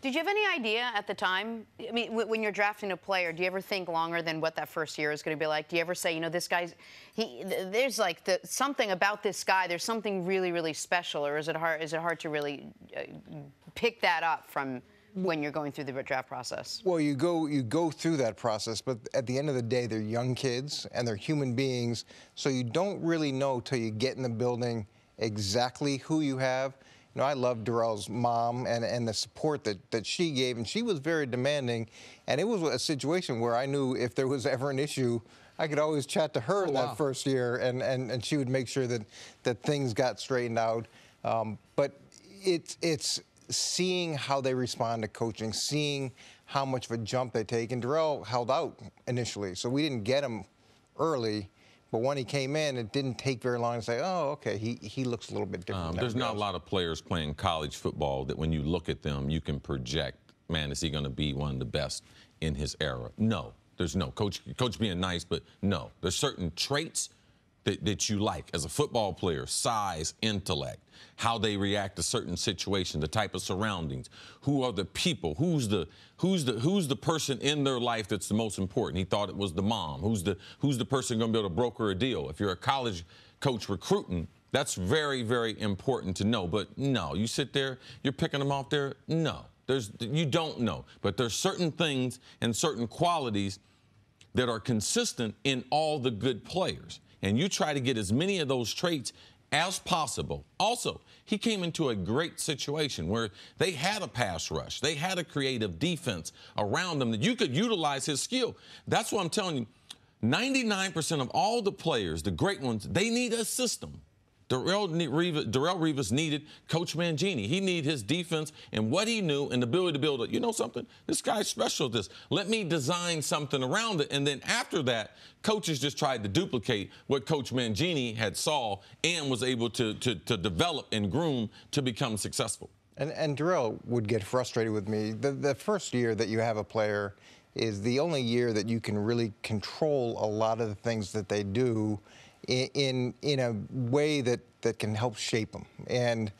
Did you have any idea at the time? I mean, when you're drafting a player, do you ever think longer than what that first year is going to be like? Do you ever say, this guy's, there's like something about this guy, there's something really, really special, or is it hard to really pick that up from when you're going through the draft process? Well, you go through that process, but at the end of the day, they're young kids and they're human beings, so you don't really know till you get in the building exactly who you have. I love Darrelle's mom and the support that she gave, and she was very demanding. And it was a situation where I knew if there was ever an issue, I could always chat to her that first year, and she would make sure that things got straightened out. But it's seeing how they respond to coaching, seeing how much of a jump they take. And Darrelle held out initially, so we didn't get him early. But when he came in, it didn't take very long to say, oh, okay, he looks a little bit different. There's not a lot of players playing college football that when you look at them, you can project, man, is he going to be one of the best in his era? No, there's no. Coach being nice, but no. There's certain traits that you like as a football player: size, intellect, how they react to certain situations, the type of surroundings, who are the people, who's the person in their life that's the most important. He thought it was the mom. Who's the person going to be able to broker a deal? If you're a college coach recruiting, that's very, very important to know. But no, you sit there, you're picking them off there. No, you don't know. But there's certain things and certain qualities that are consistent in all the good players. And you try to get as many of those traits as possible. Also, he came into a great situation where they had a pass rush. They had a creative defense around them that you could utilize his skill. That's what I'm telling you. 99% of all the players, the great ones, they need a system. Darrelle Revis needed Coach Mangini. He needed his defense and what he knew and the ability to build it. You know something? This guy's special at this. Let me design something around it. And then after that, coaches just tried to duplicate what Coach Mangini had saw and was able to develop and groom to become successful. And Darrelle would get frustrated with me. The first year that you have a player is the only year that you can really control a lot of the things that they do in a way that can help shape them. And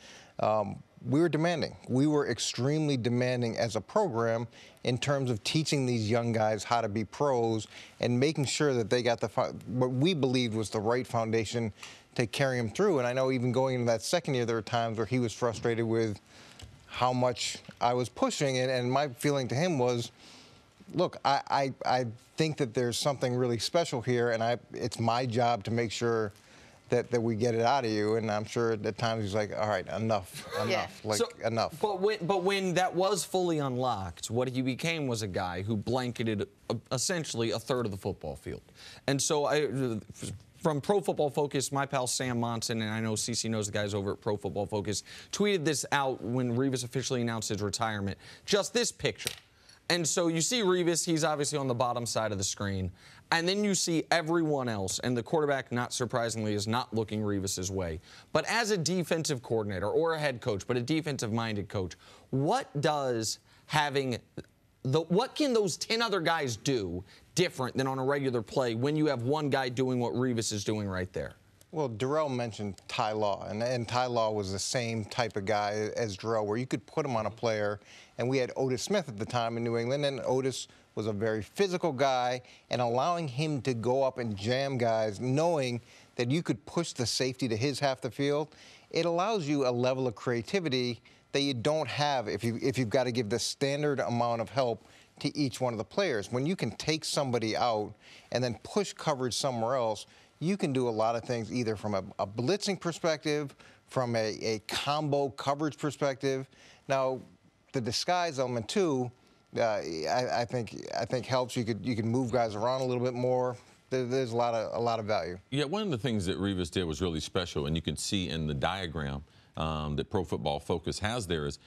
we were demanding. We were extremely demanding as a program in terms of teaching these young guys how to be pros and making sure that they got what we believed was the right foundation to carry them through. And I know even going into that second year, there were times where he was frustrated with how much I was pushing. And my feeling to him was, look, I think that there's something really special here, and it's my job to make sure that we get it out of you. And I'm sure at times he's like, all right, enough, enough. But when that was fully unlocked, what he became was a guy who blanketed essentially a third of the football field. And so from Pro Football Focus, my pal Sam Monson, and I know CC knows the guys over at Pro Football Focus, tweeted this out when Revis officially announced his retirement. Just this picture. And so you see Revis, he's obviously on the bottom side of the screen. And then you see everyone else, and the quarterback, not surprisingly, is not looking Revis's way. But as a defensive coordinator or a head coach, but a defensive-minded coach, what can those 10 other guys do different than on a regular play when you have one guy doing what Revis is doing right there? Well, Darrelle mentioned Ty Law, and Ty Law was the same type of guy as Darrelle, where you could put him on a player, and we had Otis Smith at the time in New England, and Otis was a very physical guy, and allowing him to go up and jam guys, knowing that you could push the safety to his half the field, it allows you a level of creativity that you don't have if you've got to give the standard amount of help to each one of the players. When you can take somebody out and then push coverage somewhere else, you can do a lot of things either from a blitzing perspective, from a combo coverage perspective. Now, the disguise element too, I think helps. You could move guys around a little bit more. There's a lot of value. Yeah, one of the things that Revis did was really special, and you can see in the diagram that Pro Football Focus has there is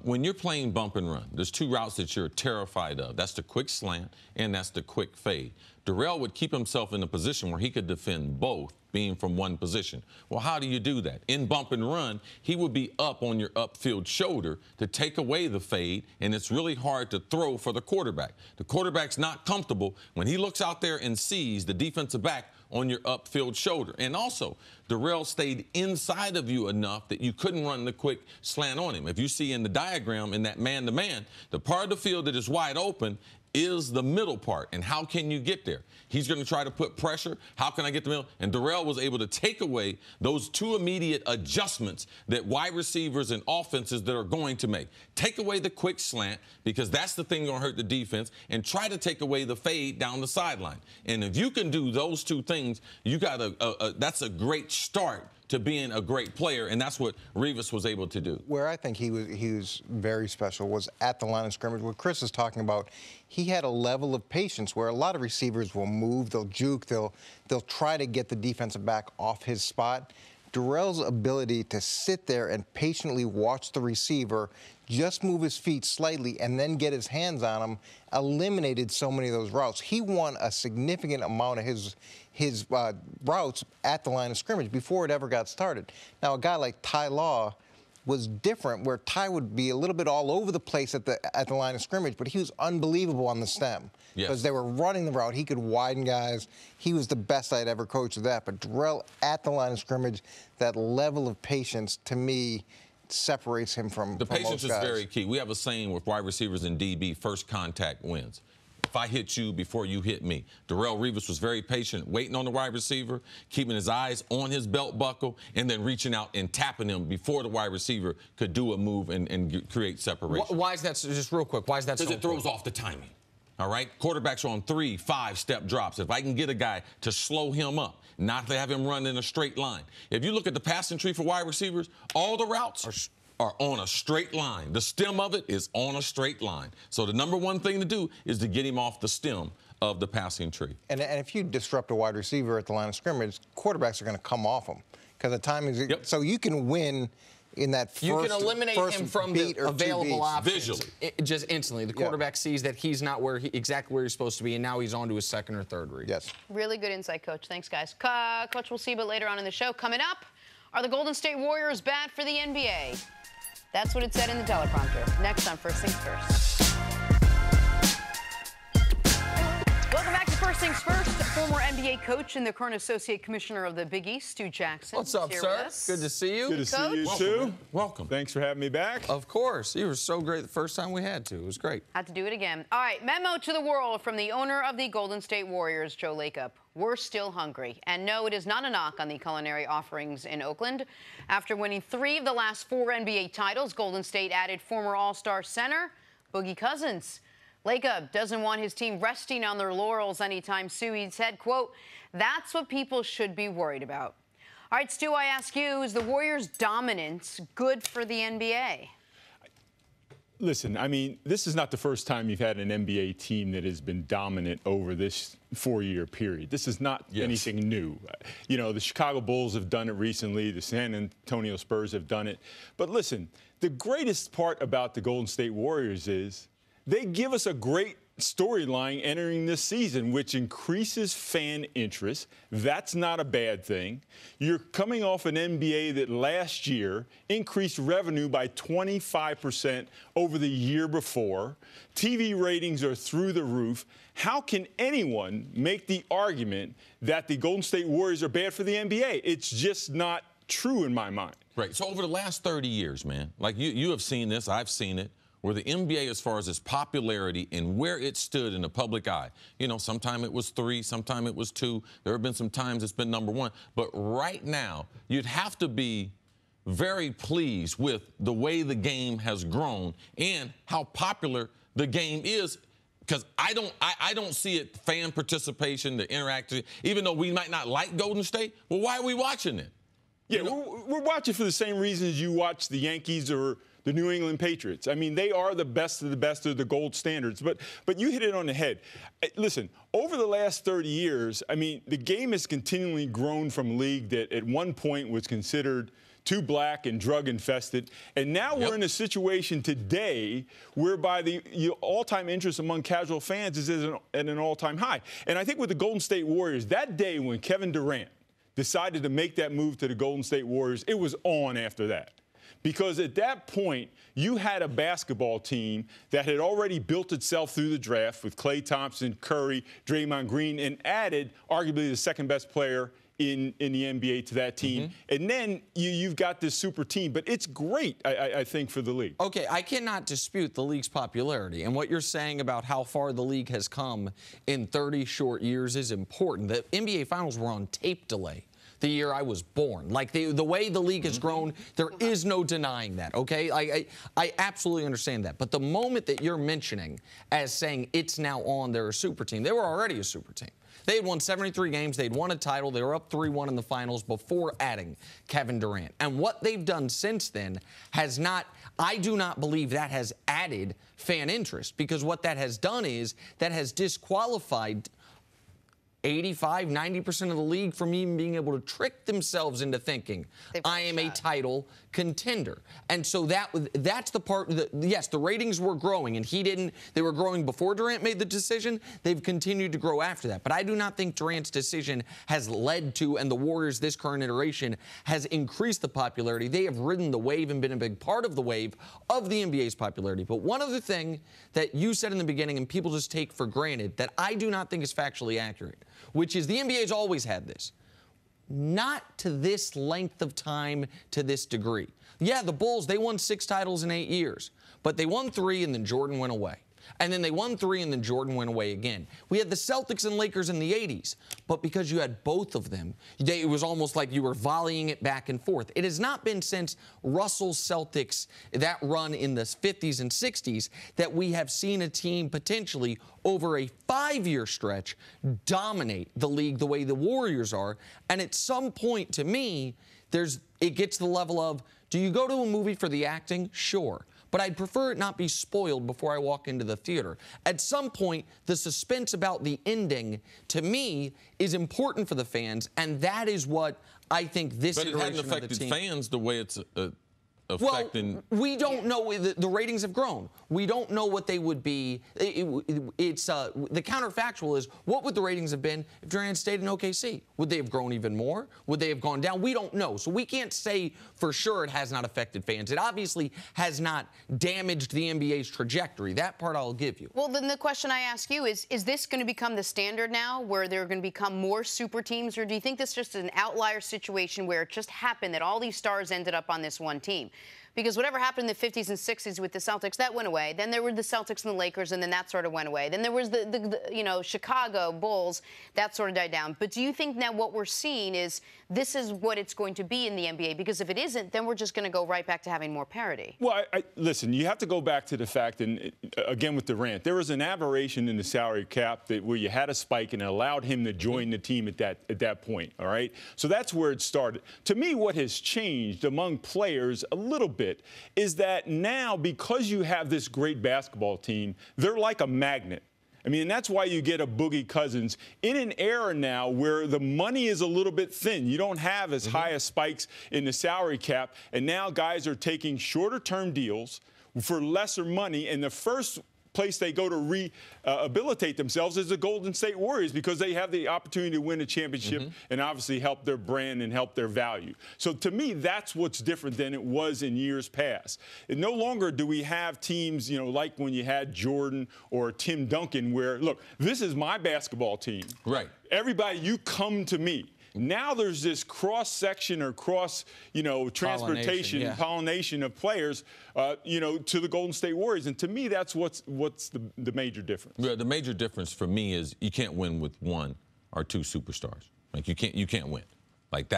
when you're playing bump and run, there's two routes that you're terrified of. That's the quick slant and that's the quick fade. Darrelle would keep himself in a position where he could defend both, being from one position. Well, how do you do that? In bump and run, he would be up on your upfield shoulder to take away the fade, and it's really hard to throw for the quarterback. The quarterback's not comfortable when he looks out there and sees the defensive back on your upfield shoulder. And also, Darrelle stayed inside of you enough that you couldn't run the quick slant on him. If you see in the diagram, in that man-to-man, the part of the field that is wide open is the middle part. And how can you get there? He's going to try to put pressure. How can I get the middle? And Darrelle was able to take away those two immediate adjustments that wide receivers and offenses that are going to make. Take away the quick slant, because that's the thing going to hurt the defense, and try to take away the fade down the sideline. And if you can do those two things, you got that's a great start to being a great player, and that's what Revis was able to do. Where I think he was very special was at the line of scrimmage. What Cris is talking about, he had a level of patience where a lot of receivers will move, they'll juke, they'll try to get the defensive back off his spot. Darrelle's ability to sit there and patiently watch the receiver just move his feet slightly and then get his hands on him eliminated so many of those routes. He won a significant amount of his routes at the line of scrimmage before it ever got started. Now, a guy like Ty Law was different, where Ty would be a little bit all over the place at the line of scrimmage, but he was unbelievable on the stem. Because they were running the route. He could widen guys. He was the best I'd ever coached with that. But Darrelle at the line of scrimmage, that level of patience, to me, separates him from the patience most guys. Is very key. We have a saying with wide receivers in DB, first contact wins. If I hit you before you hit me. Darrelle Revis was very patient, waiting on the wide receiver, keeping his eyes on his belt buckle, and then reaching out and tapping him before the wide receiver could do a move and create separation. Why is that, just real quick, why is that so important? Because it throws off the timing. All right? Quarterbacks are on 3, 5-step drops. If I can get a guy to slow him up, not to have him run in a straight line. If you look at the passing tree for wide receivers, all the routes are on a straight line. The stem of it is on a straight line. So the number one thing to do is to get him off the stem of the passing tree. And if you disrupt a wide receiver at the line of scrimmage, quarterbacks are going to come off him, because the timing is so you can win in that first. You can eliminate him from the available options visually, just instantly. The quarterback sees that he's not exactly where he's supposed to be, and now he's on to his second or third read. Yes. Really good insight, Coach. Thanks, guys. Coach, we'll see you a bit later on in the show. Coming up, are the Golden State Warriors bad for the NBA? That's what it said in the teleprompter. Next on First Things First. Welcome back to First Things First. Former NBA coach and the current associate commissioner of the Big East, Stu Jackson. What's up, sir? Good to see you. Good to see you, Stu. Welcome. Thanks for having me back. Of course. You were so great the first time we had to. It was great. Had to do it again. All right, memo to the world from the owner of the Golden State Warriors, Joe Lacob. We're still hungry. And no, it is not a knock on the culinary offerings in Oakland. After winning 3 of the last 4 NBA titles, Golden State added former All-Star center Boogie Cousins. Lacob doesn't want his team resting on their laurels anytime soon. He said, quote, "That's what people should be worried about." All right, Stu, I ask you, is the Warriors' dominance good for the NBA? Listen, I mean, this is not the first time you've had an NBA team that has been dominant over this 4-year period. This is not anything new. You know, the Chicago Bulls have done it recently. The San Antonio Spurs have done it. But listen, the greatest part about the Golden State Warriors is they give us a great storyline entering this season, which increases fan interest. That's not a bad thing. You're coming off an NBA that last year increased revenue by 25% over the year before. TV ratings are through the roof. How can anyone make the argument that the Golden State Warriors are bad for the NBA? It's just not true in my mind. Right. So over the last 30 years, man, like you have seen this, I've seen it, where the NBA, as far as its popularity and where it stood in the public eye, you know, sometime it was 3, sometime it was 2. There have been some times it's been number 1. But right now, you'd have to be very pleased with the way the game has grown and how popular the game is. Because I don't see it, fan participation, the interactive, even though we might not like Golden State. Well, why are we watching it? Yeah, we're watching for the same reasons you watch the Yankees or the New England Patriots. I mean, they are the best of the gold standards. But you hit it on the head. Listen, over the last 30 years, I mean, the game has continually grown from a league that at one point was considered too black and drug-infested. And now we're in a situation today whereby the all-time interest among casual fans is at an all-time high. And I think with the Golden State Warriors, that day when Kevin Durant decided to make that move to the Golden State Warriors, it was on after that. Because at that point, you had a basketball team that had already built itself through the draft with Klay Thompson, Curry, Draymond Green, and added arguably the second-best player in the NBA to that team. And then you've got this super team. But it's great, I think, for the league. Okay, I cannot dispute the league's popularity. And what you're saying about how far the league has come in 30 short years is important. The NBA Finals were on tape delay the year I was born. Like, the way the league has grown, there is no denying that, okay? I absolutely understand that. But the moment that you're mentioning as saying it's now on, they're a super team, they were already a super team. They had won 73 games. They'd won a title. They were up 3-1 in the finals before adding Kevin Durant. And what they've done since then has not, I do not believe that has added fan interest, because what that has done is that has disqualified 85, 90% of the league from even being able to trick themselves into thinking I am a title contender. And so that's the part that, yes, the ratings were growing, and they were growing before Durant made the decision. They've continued to grow after that. But I do not think Durant's decision has led to, and the Warriors, this current iteration, has increased the popularity. They have ridden the wave and been a big part of the wave of the NBA's popularity. But one other thing that you said in the beginning, and people just take for granted, that I do not think is factually accurate, which is the NBA's always had this. Not to this length of time, to this degree. Yeah, the Bulls, they won 6 titles in 8 years, but they won 3 and then Jordan went away. And then they won 3 and then Jordan went away again. We had the Celtics and Lakers in the 80s, but because you had both of them, it was almost like you were volleying it back and forth. It has not been since Russell's Celtics, that run in the 50s and 60s, that we have seen a team potentially over a 5-year stretch dominate the league the way the Warriors are. And at some point, to me, it gets to the level of, do you go to a movie for the acting? Sure. But I'd prefer it not be spoiled before I walk into the theater. At some point, the suspense about the ending, to me, is important for the fans, and that is what I think this But it iteration hadn't of the affected team, fans the way it's affecting. Well, we don't know. The ratings have grown. We don't know what they would be. It's the counterfactual is, what would the ratings have been if Durant stayed in OKC? Would they have grown even more? Would they have gone down? We don't know. So we can't say for sure it has not affected fans. It obviously has not damaged the NBA's trajectory. That part I'll give you. Well, then the question I ask you is this going to become the standard now, where there are going to become more super teams, or do you think this is just an outlier situation where it just happened that all these stars ended up on this one team? Because whatever happened in the 50s and 60s with the Celtics, that went away. Then there were the Celtics and the Lakers, and then that sort of went away. Then there was the Chicago Bulls. That sort of died down. But do you think now what we're seeing is this is what it's going to be in the NBA? Because if it isn't, then we're just going to go right back to having more parity. Well, listen, you have to go back to the fact, and again with Durant, there was an aberration in the salary cap where you had a spike and it allowed him to join the team at that point, all right? So that's where it started. To me, what has changed among players a little bit is that now, because you have this great basketball team, they're like a magnet. I mean, and that's why you get a Boogie Cousins in an era now where the money is a little bit thin. You don't have as high as spikes in the salary cap, and now guys are taking shorter-term deals for lesser money, and the first place they go to rehabilitate themselves is the Golden State Warriors, because they have the opportunity to win a championship and obviously help their brand and help their value. So to me, that's what's different than it was in years past. And no longer do we have teams, like when you had Jordan or Tim Duncan, where, look, this is my basketball team. Right. Everybody, you come to me. Now there's this cross-section or transportation, pollination of players, to the Golden State Warriors. And to me, that's what's the major difference. Yeah, the major difference for me is you can't win with one or two superstars. Like, you can't win. Like,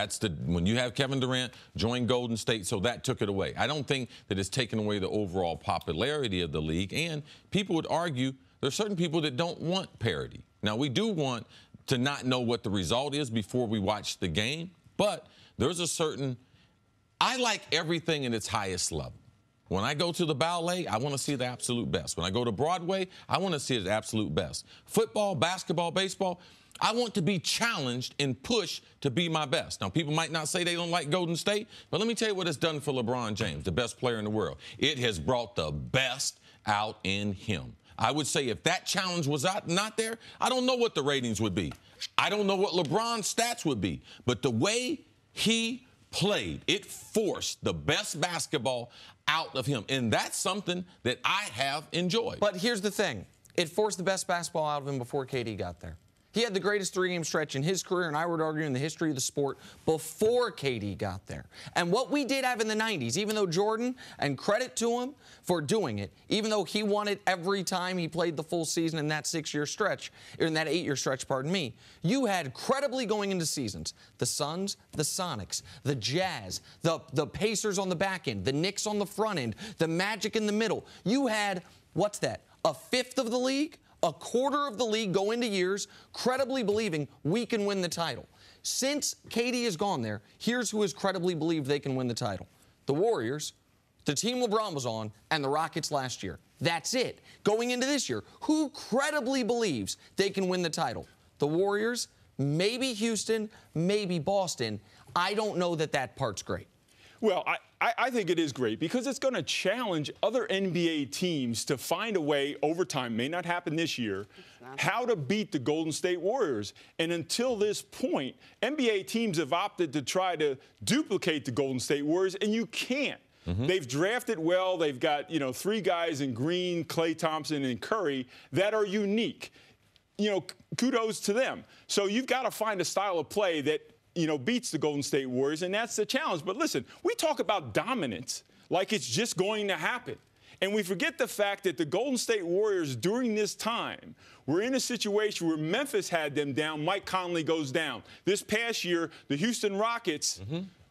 when you have Kevin Durant join Golden State, so that took it away. I don't think that it's taken away the overall popularity of the league. And people would argue there's certain people that don't want parity. Now, we do want to not know what the result is before we watch the game, but there's I like everything in its highest level. When I go to the ballet, I want to see the absolute best. When I go to Broadway, I want to see the absolute best. Football, basketball, baseball, I want to be challenged and pushed to be my best. Now, people might not say they don't like Golden State, but let me tell you what it's done for LeBron James, the best player in the world. It has brought the best out in him. I would say if that challenge was not there, I don't know what the ratings would be. I don't know what LeBron's stats would be. But the way he played, it forced the best basketball out of him. And that's something that I have enjoyed. But here's the thing. It forced the best basketball out of him before KD got there. He had the greatest three-game stretch in his career, and I would argue in the history of the sport, before KD got there. And what we did have in the 90s, even though Jordan, and credit to him for doing it, even though he won it every time he played the full season in that 6-year stretch, or in that 8-year stretch, pardon me, you had credibly going into seasons, the Suns, the Sonics, the Jazz, the Pacers on the back end, the Knicks on the front end, the Magic in the middle. You had, what's that, a fifth of the league? A quarter of the league go into years credibly believing we can win the title. Since KD has gone there, here's who has credibly believed they can win the title. The Warriors, the team LeBron was on, and the Rockets last year. That's it. Going into this year, who credibly believes they can win the title? The Warriors, maybe Houston, maybe Boston. I don't know that part's great. Well, I think it is great because it's going to challenge other NBA teams to find a way over time, may not happen this year, how to beat the Golden State Warriors. And until this point, NBA teams have opted to try to duplicate the Golden State Warriors, and you can't. They've drafted well. They've got, 3 guys in Green, Klay Thompson, and Curry that are unique. Kudos to them. So you've got to find a style of play that beats the Golden State Warriors, and that's the challenge. But listen, we talk about dominance like it's just going to happen. And we forget the fact that the Golden State Warriors during this time were in a situation where Memphis had them down. Mike Conley goes down. This past year, the Houston Rockets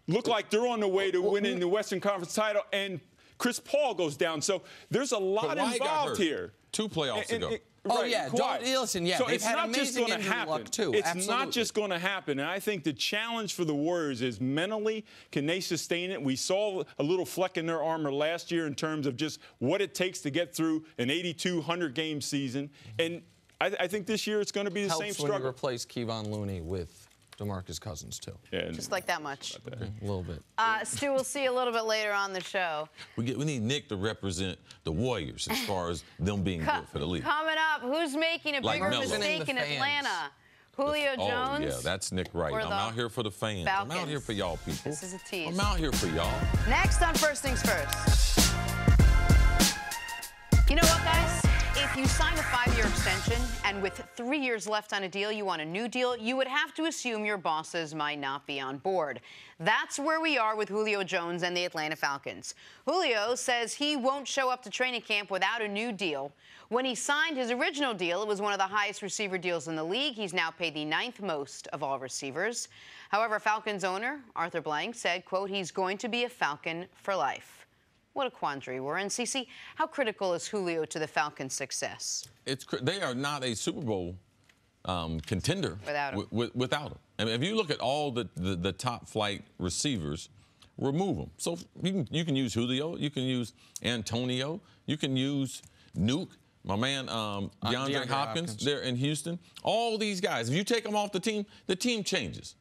look like they're on the way to winning the Western Conference title, and Chris Paul goes down. So there's a lot involved here. 2 playoffs ago. Oh, yeah. Listen, so they've it's had not just going to happen. Luck too. It's Absolutely. not just going to happen. And I think the challenge for the Warriors is mentally, can they sustain it? We saw a little fleck in their armor last year in terms of just what it takes to get through an 82, 100-game season. And I think this year it's going to be the same struggle. When you replace Kevon Looney with DeMarcus Cousins, too. Yeah, Just like that much. A little bit. Stu, we'll see you a little bit later on the show. We need Nick to represent the Warriors as far as them being good for the league. Coming up, who's making a Like bigger Melo. mistake in Atlanta? Julio Jones? Oh, yeah, that's Nick Wright. or I'm the out here for the fans. Falcons? I'm out here for y'all people. This is a tease. I'm out here for y'all. Next on First Things First. You know what, guys? If you sign a 5-year extension and with 3 years left on a deal, you want a new deal, you would have to assume your bosses might not be on board. That's where we are with Julio Jones and the Atlanta Falcons. Julio says he won't show up to training camp without a new deal. When he signed his original deal, it was one of the highest receiver deals in the league. He's now paid the 9th most of all receivers. However, Falcons owner Arthur Blank said, quote, he's going to be a Falcon for life. What a quandary we're in. CC, how critical is Julio to the Falcons' success? They are not a Super Bowl contender Without him. Without him. I mean, if you look at all the top flight receivers, remove them. So you can use Julio, you can use Antonio, you can use Nuke, my man DeAndre Hopkins there in Houston. All these guys, if you take them off the team changes.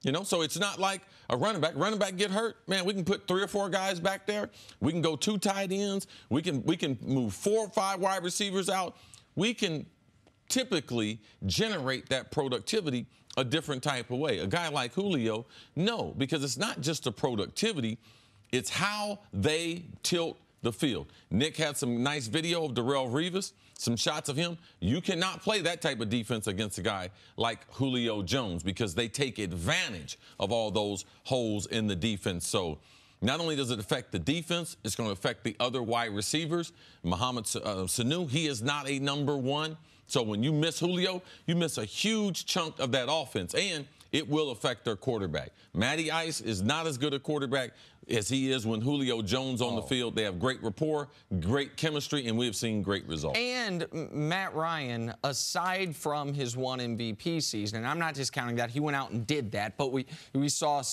You know, so it's not like a running back. Running back get hurt, man. We can put 3 or 4 guys back there. We can go 2 tight ends. We can move 4 or 5 wide receivers out. We can typically generate that productivity a different type of way. A guy like Julio, no, because it's not just the productivity. It's how they tilt the field. Nick had some nice video of Revis, some shots of him. You cannot play that type of defense against a guy like Julio Jones because they take advantage of all those holes in the defense. So not only does it affect the defense, it's going to affect the other wide receivers. Mohamed Sanu, he is not a number 1. So when you miss Julio, you miss a huge chunk of that offense, and it will affect their quarterback. Matty Ice is not as good a quarterback as he is when Julio Jones on the field. They have great rapport, great chemistry, and we have seen great results. And Matt Ryan, aside from his 1 MVP season, and I'm not discounting that, he went out and did that, but we saw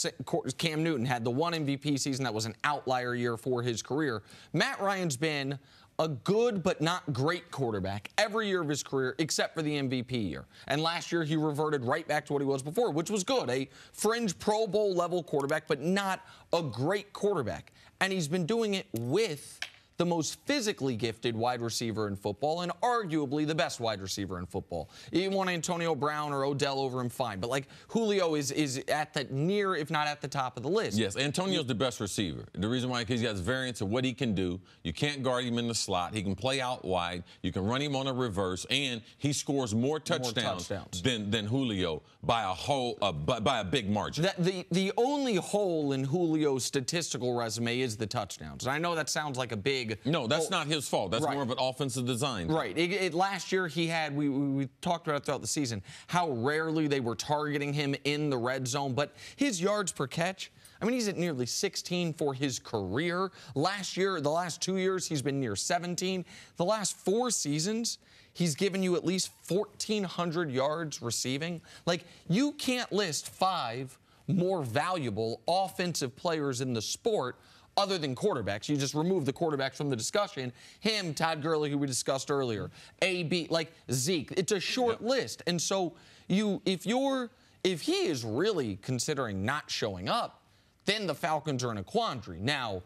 Cam Newton had the 1 MVP season that was an outlier year for his career. Matt Ryan's been a good but not great quarterback every year of his career except for the MVP year. And last year he reverted right back to what he was before, which was good. A fringe Pro Bowl level quarterback, but not a great quarterback. And he's been doing it with the most physically gifted wide receiver in football and arguably the best wide receiver in football. You want Antonio Brown or Odell over him, fine. But, like, Julio is at the near, if not at the top of the list. Yes, Antonio's the best receiver. The reason why, because he has variance of what he can do. You can't guard him in the slot. He can play out wide. You can run him on a reverse. And he scores more touchdowns. Than Julio by a big margin. The only hole in Julio's statistical resume is the touchdowns. And I know that sounds like a big... No, that's not his fault. That's more of an offensive design. Right. Last year he had, we talked about it throughout the season, how rarely they were targeting him in the red zone. But his yards per catch, I mean, he's at nearly 16 for his career. Last year, the last 2 years, he's been near 17. The last 4 seasons, he's given you at least 1,400 yards receiving. Like, you can't list 5 more valuable offensive players in the sport other than quarterbacks. You just remove the quarterbacks from the discussion. Him, Todd Gurley, who we discussed earlier, AB, like Zeke. It's a short list. And so if he is really considering not showing up, then the Falcons are in a quandary. Now,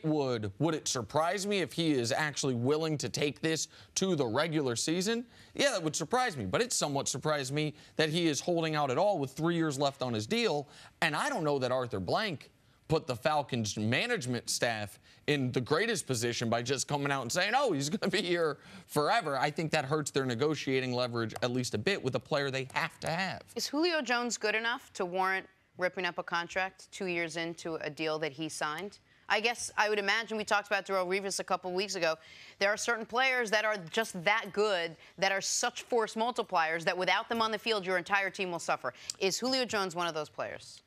would it surprise me if he is actually willing to take this to the regular season? Yeah, that would surprise me. But it somewhat surprised me that he is holding out at all with 3 years left on his deal. And I don't know that Arthur Blank put the Falcons management staff in the greatest position by just coming out and saying, oh, he's going to be here forever. I think that hurts their negotiating leverage at least a bit with a player they have to have. Is Julio Jones good enough to warrant ripping up a contract 2 years into a deal that he signed? I guess I would imagine, we talked about Revis a couple weeks ago, there are certain players that are just that good, that are such force multipliers, that without them on the field, your entire team will suffer. Is Julio Jones one of those players?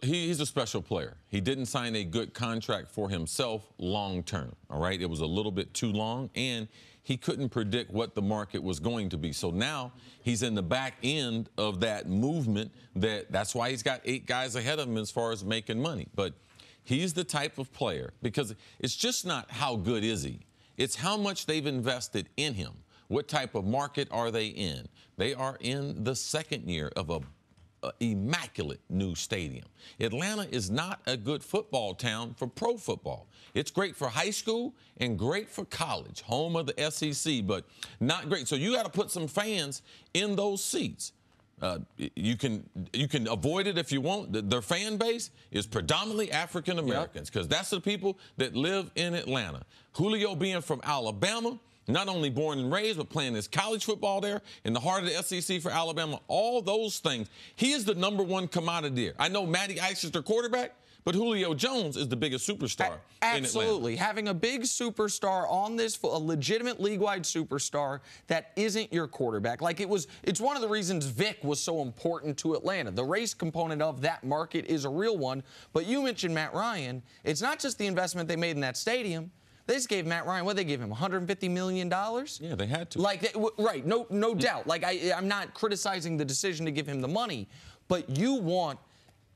He's a special player. He didn't sign a good contract for himself long term, all right? It was a little bit too long, and he couldn't predict what the market was going to be. So now he's in the back end of that movement. That's why he's got 8 guys ahead of him as far as making money. But he's the type of player, because it's just not how good is he. It's how much they've invested in him. What type of market are they in? They are in the second year of immaculate new stadium. Atlanta is not a good football town for pro football. It's great for high school and great for college, home of the SEC, but not great. So you got to put some fans in those seats. You can avoid it if you want. Their fan base is predominantly African Americans because that's the people that live in Atlanta. Julio being from Alabama, not only born and raised, but playing his college football there in the heart of the SEC for Alabama, all those things. He is the #1 commodity there. I know Matty Ice is their quarterback, but Julio Jones is the biggest superstar in Atlanta. Absolutely. Having a big superstar on this, a legitimate league-wide superstar that isn't your quarterback. Like it's one of the reasons Vic was so important to Atlanta. The race component of that market is a real one. But you mentioned Matt Ryan. It's not just the investment they made in that stadium. They just gave Matt Ryan, what did they give him, $150 million? Yeah, they had to. Right, no doubt. Like, I'm not criticizing the decision to give him the money, but you want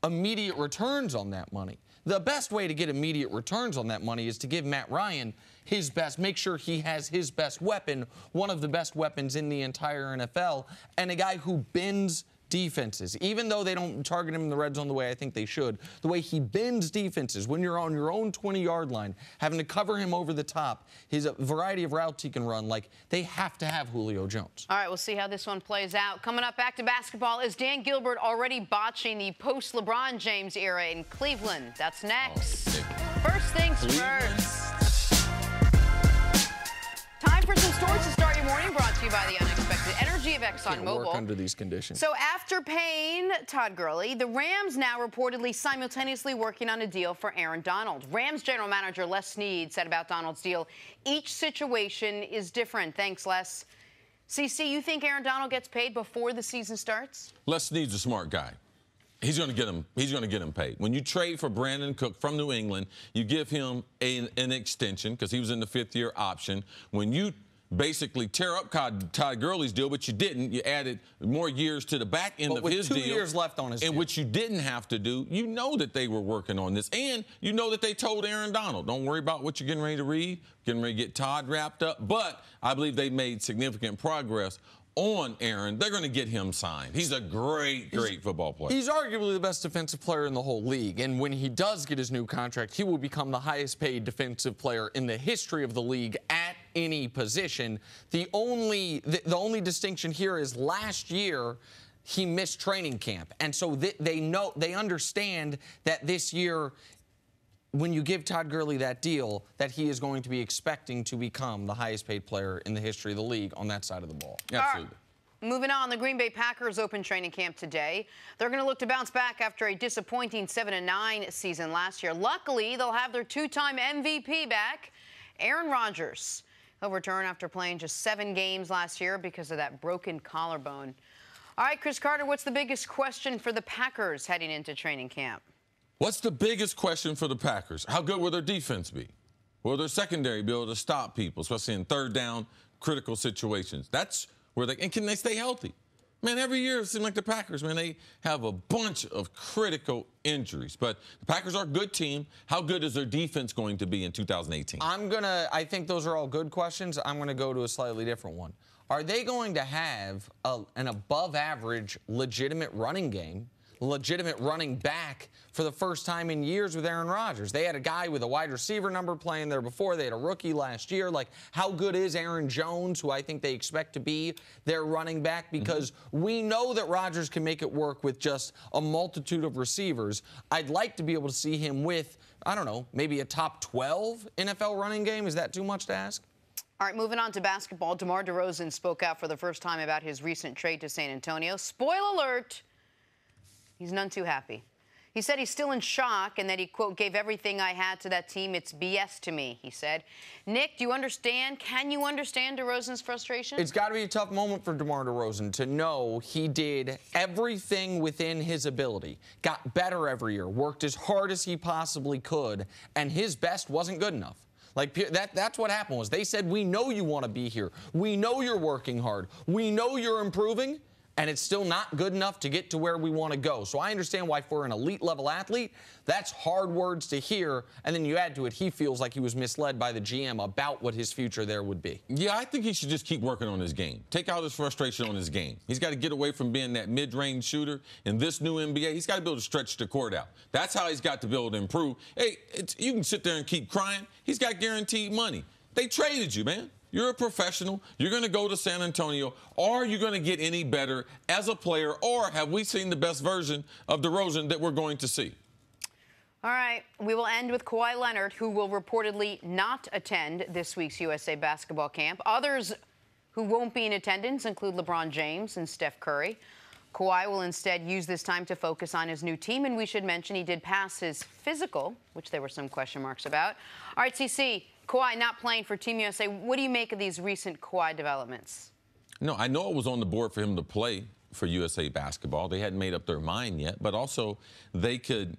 immediate returns on that money. The best way to get immediate returns on that money is to give Matt Ryan his best, make sure he has his best weapon, one of the best weapons in the entire NFL, and a guy who bends defenses, even though they don't target him in the red zone the way I think they should, the way he bends defenses when you're on your own 20-yard line, having to cover him over the top, his variety of routes he can run, like, they have to have Julio Jones. All right, we'll see how this one plays out. Coming up, back to basketball, is Dan Gilbert already botching the post-LeBron James era in Cleveland? That's next. First things first. Time for some stories to start your morning, brought to you by the unexpected energy of ExxonMobil. Work under these conditions. So after paying Todd Gurley, the Rams now reportedly simultaneously working on a deal for Aaron Donald. Rams general manager Les Snead said about Donald's deal, each situation is different. Thanks, Les. CC, you think Aaron Donald gets paid before the season starts? Les Snead's a smart guy. He's going to get him. He's going to get him paid. When you trade for Brandon Cook from New England, you give him an extension because he was in the 5th-year option. When you basically tear up Todd Gurley's deal, but you didn't, you added more years to the back end of his deal. With 2 years left on his deal. And which you didn't have to do. You know that they were working on this. And you know that they told Aaron Donald, don't worry about what you're getting ready to read, getting ready to get Todd wrapped up. But I believe they made significant progress on Aaron. They're going to get him signed. He's a great football player. He's arguably the best defensive player in the whole league. And when he does get his new contract, he will become the highest paid defensive player in the history of the league at any position. The only distinction here is last year he missed training camp. And so they understand that this year, when you give Todd Gurley that deal, that he is going to be expecting to become the highest paid player in the history of the league on that side of the ball. Absolutely. Moving on, the Green Bay Packers open training camp today. They're going to look to bounce back after a disappointing 7-9 season last year. Luckily, they'll have their 2-time MVP back, Aaron Rodgers. He'll return after playing just 7 games last year because of that broken collarbone. All right, Chris Carter, what's the biggest question for the Packers heading into training camp? What's the biggest question for the Packers? How good will their defense be? Will their secondary be able to stop people, especially in 3rd down critical situations? That's where and can they stay healthy? Man, every year it seems like the Packers, man, they have a bunch of critical injuries. But the Packers are a good team. How good is their defense going to be in 2018? I think those are all good questions. I'm going to go to a slightly different one. Are they going to have an above-average legitimate running game, legitimate running back for the first time in years with Aaron Rodgers? They had a guy with a wide receiver number playing there before. They had a rookie last year. Like, how good is Aaron Jones, who I think they expect to be their running back? Because we know that Rodgers can make it work with just a multitude of receivers. I'd like to be able to see him with, I don't know, maybe a top 12 NFL running game. Is that too much to ask? All right, moving on to basketball. DeMar DeRozan spoke out for the first time about his recent trade to San Antonio. Spoiler alert, he's none too happy. He said he's still in shock and that he, quote, gave everything I had to that team. It's BS to me, he said. Nick, do you understand? Can you understand DeRozan's frustration? It's got to be a tough moment for DeMar DeRozan to know he did everything within his ability, got better every year, worked as hard as he possibly could, and his best wasn't good enough. Like, that's what happened was they said, we know you want to be here. We know you're working hard. We know you're improving. and it's still not good enough to get to where we want to go. So I understand why for an elite level athlete, that's hard words to hear. And then you add to it, he feels like he was misled by the GM about what his future there would be. Yeah, I think he should just keep working on his game. Take out his frustration on his game. He's got to get away from being that mid-range shooter. In this new NBA, he's got to be able to stretch the court out. That's how he's got to be able to improve. Hey, you can sit there and keep crying. He's got guaranteed money. They traded you, man. You're a professional. You're going to go to San Antonio. Are you going to get any better as a player, or have we seen the best version of DeRozan that we're going to see? All right, we will end with Kawhi Leonard, who will reportedly not attend this week's USA basketball camp. Others who won't be in attendance include LeBron James and Steph Curry. Kawhi will instead use this time to focus on his new team, and we should mention he did pass his physical, which there were some question marks about. All right, CC, Kawhi not playing for Team USA. What do you make of these recent Kawhi developments? No, I know it was on the board for him to play for USA basketball. They hadn't made up their mind yet, but also they could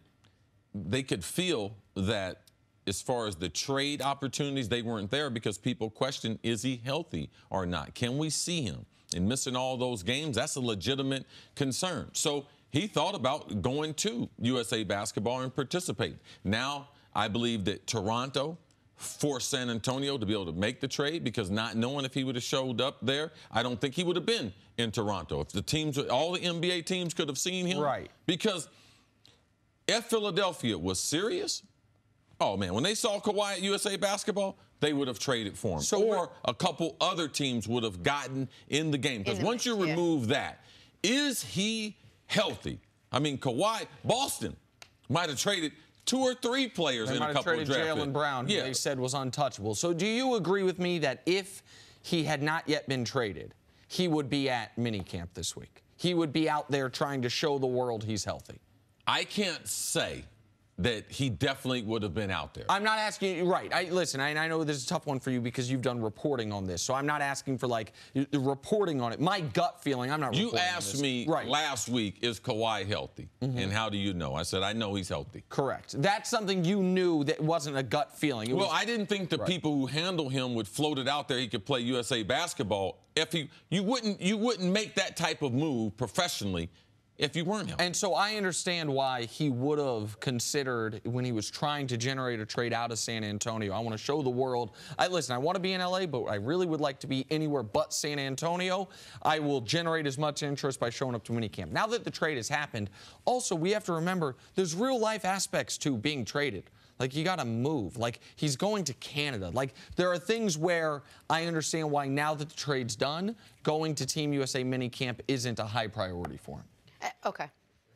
feel that as far as the trade opportunities, they weren't there because people question, is he healthy or not? Can we see him? And missing all those games, that's a legitimate concern. So he thought about going to USA basketball and participating. Now, I believe that Toronto forced San Antonio to be able to make the trade, because not knowing if he would have showed up there, I don't think he would have been in Toronto. If the teams, all the NBA teams could have seen him. Right. Because if Philadelphia was serious, oh, man, when they saw Kawhi at USA basketball, they would have traded for him. Or a couple other teams would have gotten in the game. Because once you remove that, is he healthy? I mean, Kawhi, Boston might have traded 2 or 3 players in a couple of drafts. Jaylen Brown, who they said was untouchable. So do you agree with me that if he had not yet been traded, he would be at minicamp this week? He would be out there trying to show the world he's healthy? I can't say that he definitely would have been out there. I'm not asking you, right. Listen, I know this is a tough one for you because you've done reporting on this, so I'm not asking for, like, the reporting on it. My gut feeling, I'm not reporting on this. You asked me last week, is Kawhi healthy? And how do you know? I said, I know he's healthy. Correct. That's something you knew that wasn't a gut feeling. I didn't think the people who handle him would float it out there he could play USA basketball. If you wouldn't make that type of move professionally if you weren't him. And so I understand why he would have considered, when he was trying to generate a trade out of San Antonio, I want to show the world. Listen, I want to be in L.A., but I really would like to be anywhere but San Antonio. I will generate as much interest by showing up to minicamp. Now that the trade has happened, also we have to remember there's real-life aspects to being traded. Like, you got to move. Like, he's going to Canada. Like, there are things where I understand why now that the trade's done, going to Team USA minicamp isn't a high priority for him. Okay.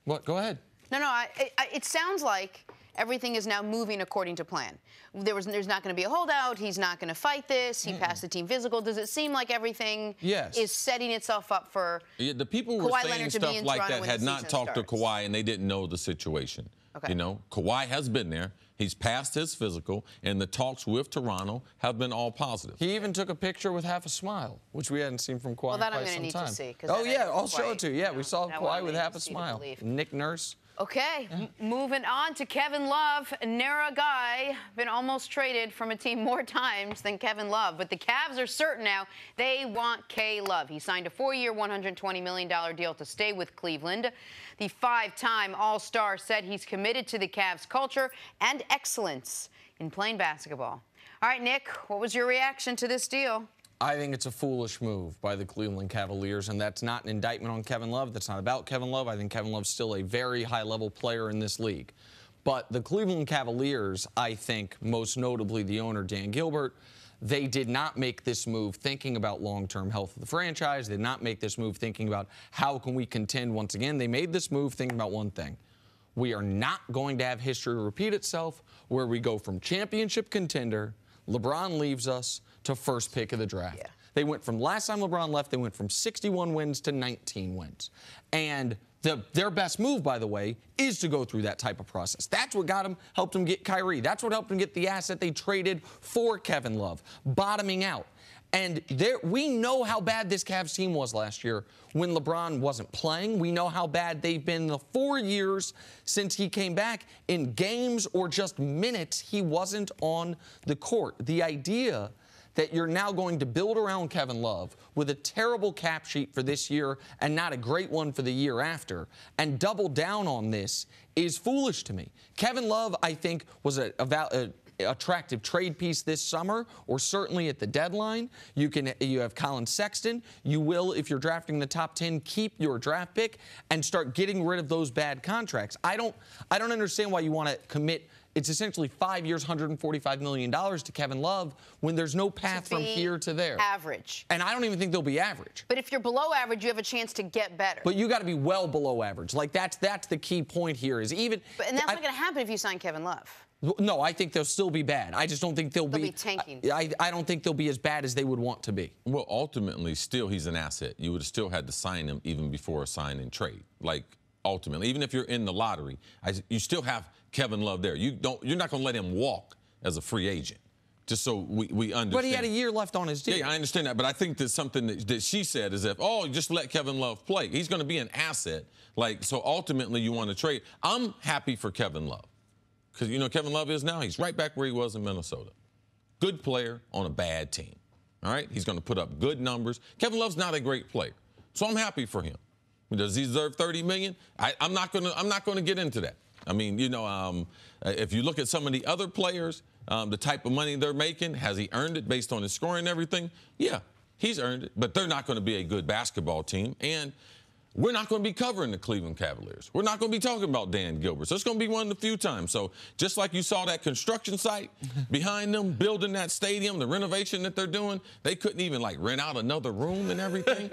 What? Go ahead. No. It sounds like everything is now moving according to plan. There's not going to be a holdout. He's not going to fight this. He passed the team physical. Does it seem like everything is setting itself up for the people who were saying stuff like that had not talked to Kawhi, and they didn't know the situation. Okay. You know, Kawhi has been there. He's passed his physical, and the talks with Toronto have been all positive. He even took a picture with half a smile, which we hadn't seen from Kawhi in quite some time. Well, that I'm going to need to see. Oh, yeah, I'll show it to you. Yeah, we saw Kawhi with half a smile. Nick Nurse. Okay, moving on to Kevin Love. Nara guy, been almost traded from a team more times than Kevin Love, but the Cavs are certain now they want K-Love. He signed a 4-year, $120 million deal to stay with Cleveland. The 5-time All-Star said he's committed to the Cavs' culture and excellence in playing basketball. All right, Nick, what was your reaction to this deal? I think it's a foolish move by the Cleveland Cavaliers, and that's not an indictment on Kevin Love. That's not about Kevin Love. I think Kevin Love's still a very high-level player in this league. But the Cleveland Cavaliers, I think, most notably the owner, Dan Gilbert, they did not make this move thinking about long-term health of the franchise. They did not make this move thinking about how can we contend once again. They made this move thinking about one thing. We are not going to have history repeat itself where we go from championship contender, LeBron leaves us, to first pick of the draft. Yeah. They went from, last time LeBron left, they went from 61 wins to 19 wins. And their best move, by the way, is to go through that type of process. That's what helped them get Kyrie. That's what helped them get the asset they traded for Kevin Love, bottoming out. And we know how bad this Cavs team was last year when LeBron wasn't playing. We know how bad they've been the 4 years since he came back. In games or just minutes, he wasn't on the court. The idea that you're now going to build around Kevin Love with a terrible cap sheet for this year and not a great one for the year after, and double down on this is foolish to me. Kevin Love, I think, was a attractive trade piece this summer, or certainly at the deadline. You have Colin Sexton. You will, if you're drafting the top 10, keep your draft pick and start getting rid of those bad contracts. I don't understand why you want to commit. It's essentially 5 years, $145 million to Kevin Love when there's no path from here to there. Average. And I don't even think they'll be average. But if you're below average, you have a chance to get better. But you got to be well below average. Like that's the key point here. Is even. And that's not going to happen if you sign Kevin Love. No, I think they'll still be bad. I just don't think they'll be tanking. I don't think they'll be as bad as they would want to be. Well, ultimately, still he's an asset. You would have still had to sign him even before a sign and trade. Like ultimately, even if you're in the lottery, you still have Kevin Love there. You're not going to let him walk as a free agent. Just so we understand. But he had a year left on his deal. Yeah, I understand that. But I think that something that she said is that, just let Kevin Love play. He's going to be an asset. Like, so ultimately you want to trade. I'm happy for Kevin Love. Because, Kevin Love is now, he's right back where he was in Minnesota. Good player on a bad team. All right? He's going to put up good numbers. Kevin Love's not a great player. So I'm happy for him. Does he deserve $30 million? I'm not going to get into that. I mean, if you look at some of the other players, the type of money they're making, has he earned it based on his scoring and everything? Yeah, he's earned it. But they're not going to be a good basketball team. And we're not going to be covering the Cleveland Cavaliers. We're not going to be talking about Dan Gilbert. So it's going to be one of the few times. So just like you saw that construction site behind them, building that stadium, the renovation that they're doing, they couldn't even, rent out another room and everything.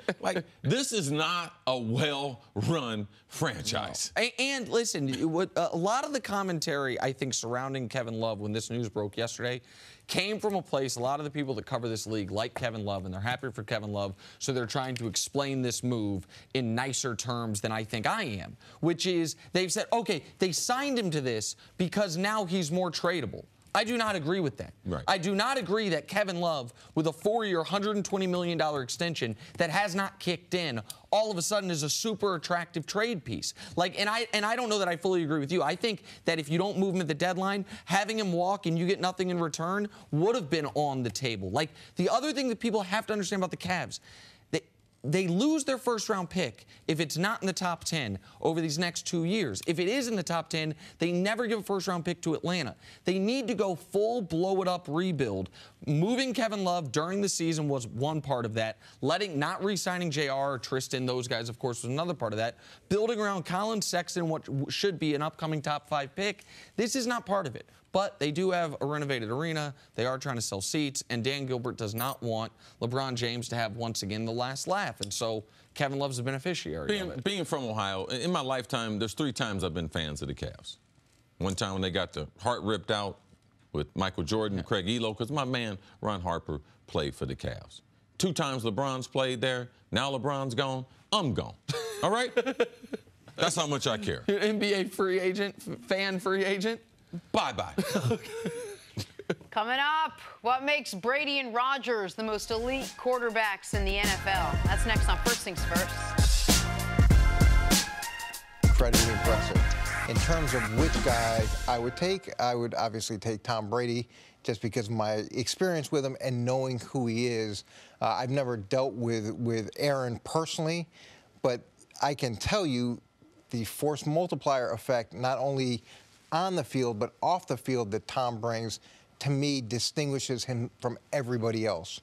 This is not a well-run franchise. No. And listen, a lot of the commentary, I think, surrounding Kevin Love when this news broke yesterday came from a place, a lot of the people that cover this league like Kevin Love, and they're happy for Kevin Love, so they're trying to explain this move in nicer terms than I think I am, which is they've said, okay, they signed him to this because now he's more tradable. I do not agree with that. Right. I do not agree that Kevin Love, with a 4-year, $120 million extension that has not kicked in, all of a sudden is a super attractive trade piece. And I don't know that I fully agree with you. I think that if you don't move him at the deadline, having him walk and you get nothing in return would have been on the table. The other thing that people have to understand about the Cavs, they lose their first-round pick if it's not in the top 10 over these next 2 years. If it is in the top 10, they never give a first-round pick to Atlanta. They need to go full blow-it-up rebuild. Moving Kevin Love during the season was one part of that. Not re-signing JR or Tristan, those guys, of course, was another part of that. Building around Colin Sexton, what should be an upcoming top 5 pick, this is not part of it. But they do have a renovated arena. They are trying to sell seats. And Dan Gilbert does not want LeBron James to have, once again, the last laugh. And so Kevin Love's a beneficiary of it. Being from Ohio, in my lifetime, there's 3 times I've been fans of the Cavs. One time when they got the heart ripped out with Michael Jordan and Craig Elo, because my man, Ron Harper, played for the Cavs. 2 times LeBron's played there. Now LeBron's gone. I'm gone. All right? That's how much I care. You're an NBA free agent, fan free agent? Bye-bye. Coming up, what makes Brady and Rodgers the most elite quarterbacks in the NFL? That's next on First Things First. Incredibly impressive. In terms of which guy I would take, I would obviously take Tom Brady just because of my experience with him and knowing who he is. I've never dealt with Aaron personally, but I can tell you the force multiplier effect, not only on the field, but off the field that Tom brings, to me, distinguishes him from everybody else.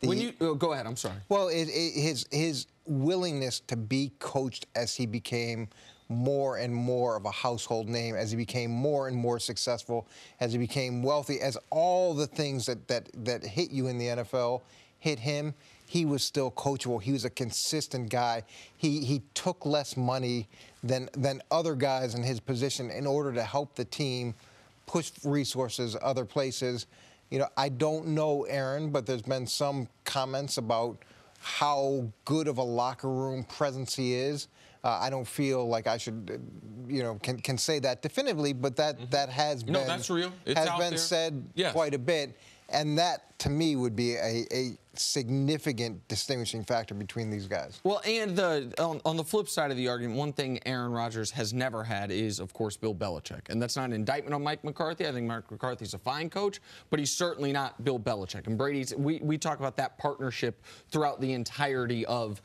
Go ahead, I'm sorry. Well, his willingness to be coached as he became more and more of a household name, as he became more and more successful, as he became wealthy, as all the things that hit you in the NFL hit him, he was still coachable. He was a consistent guy. He took less money than other guys in his position in order to help the team push resources other places. I don't know Aaron, but there's been some comments about how good of a locker room presence he is. I don't feel like I should, can say that definitively, but that has been that's real. It's has out been there. said Yes. quite a bit, and that to me would be a significant distinguishing factor between these guys. Well, and on the flip side of the argument, one thing Aaron Rodgers has never had is, of course, Bill Belichick. And that's not an indictment on Mike McCarthy. I think Mike McCarthy's a fine coach, but he's certainly not Bill Belichick. And Brady's, we talk about that partnership throughout the entirety of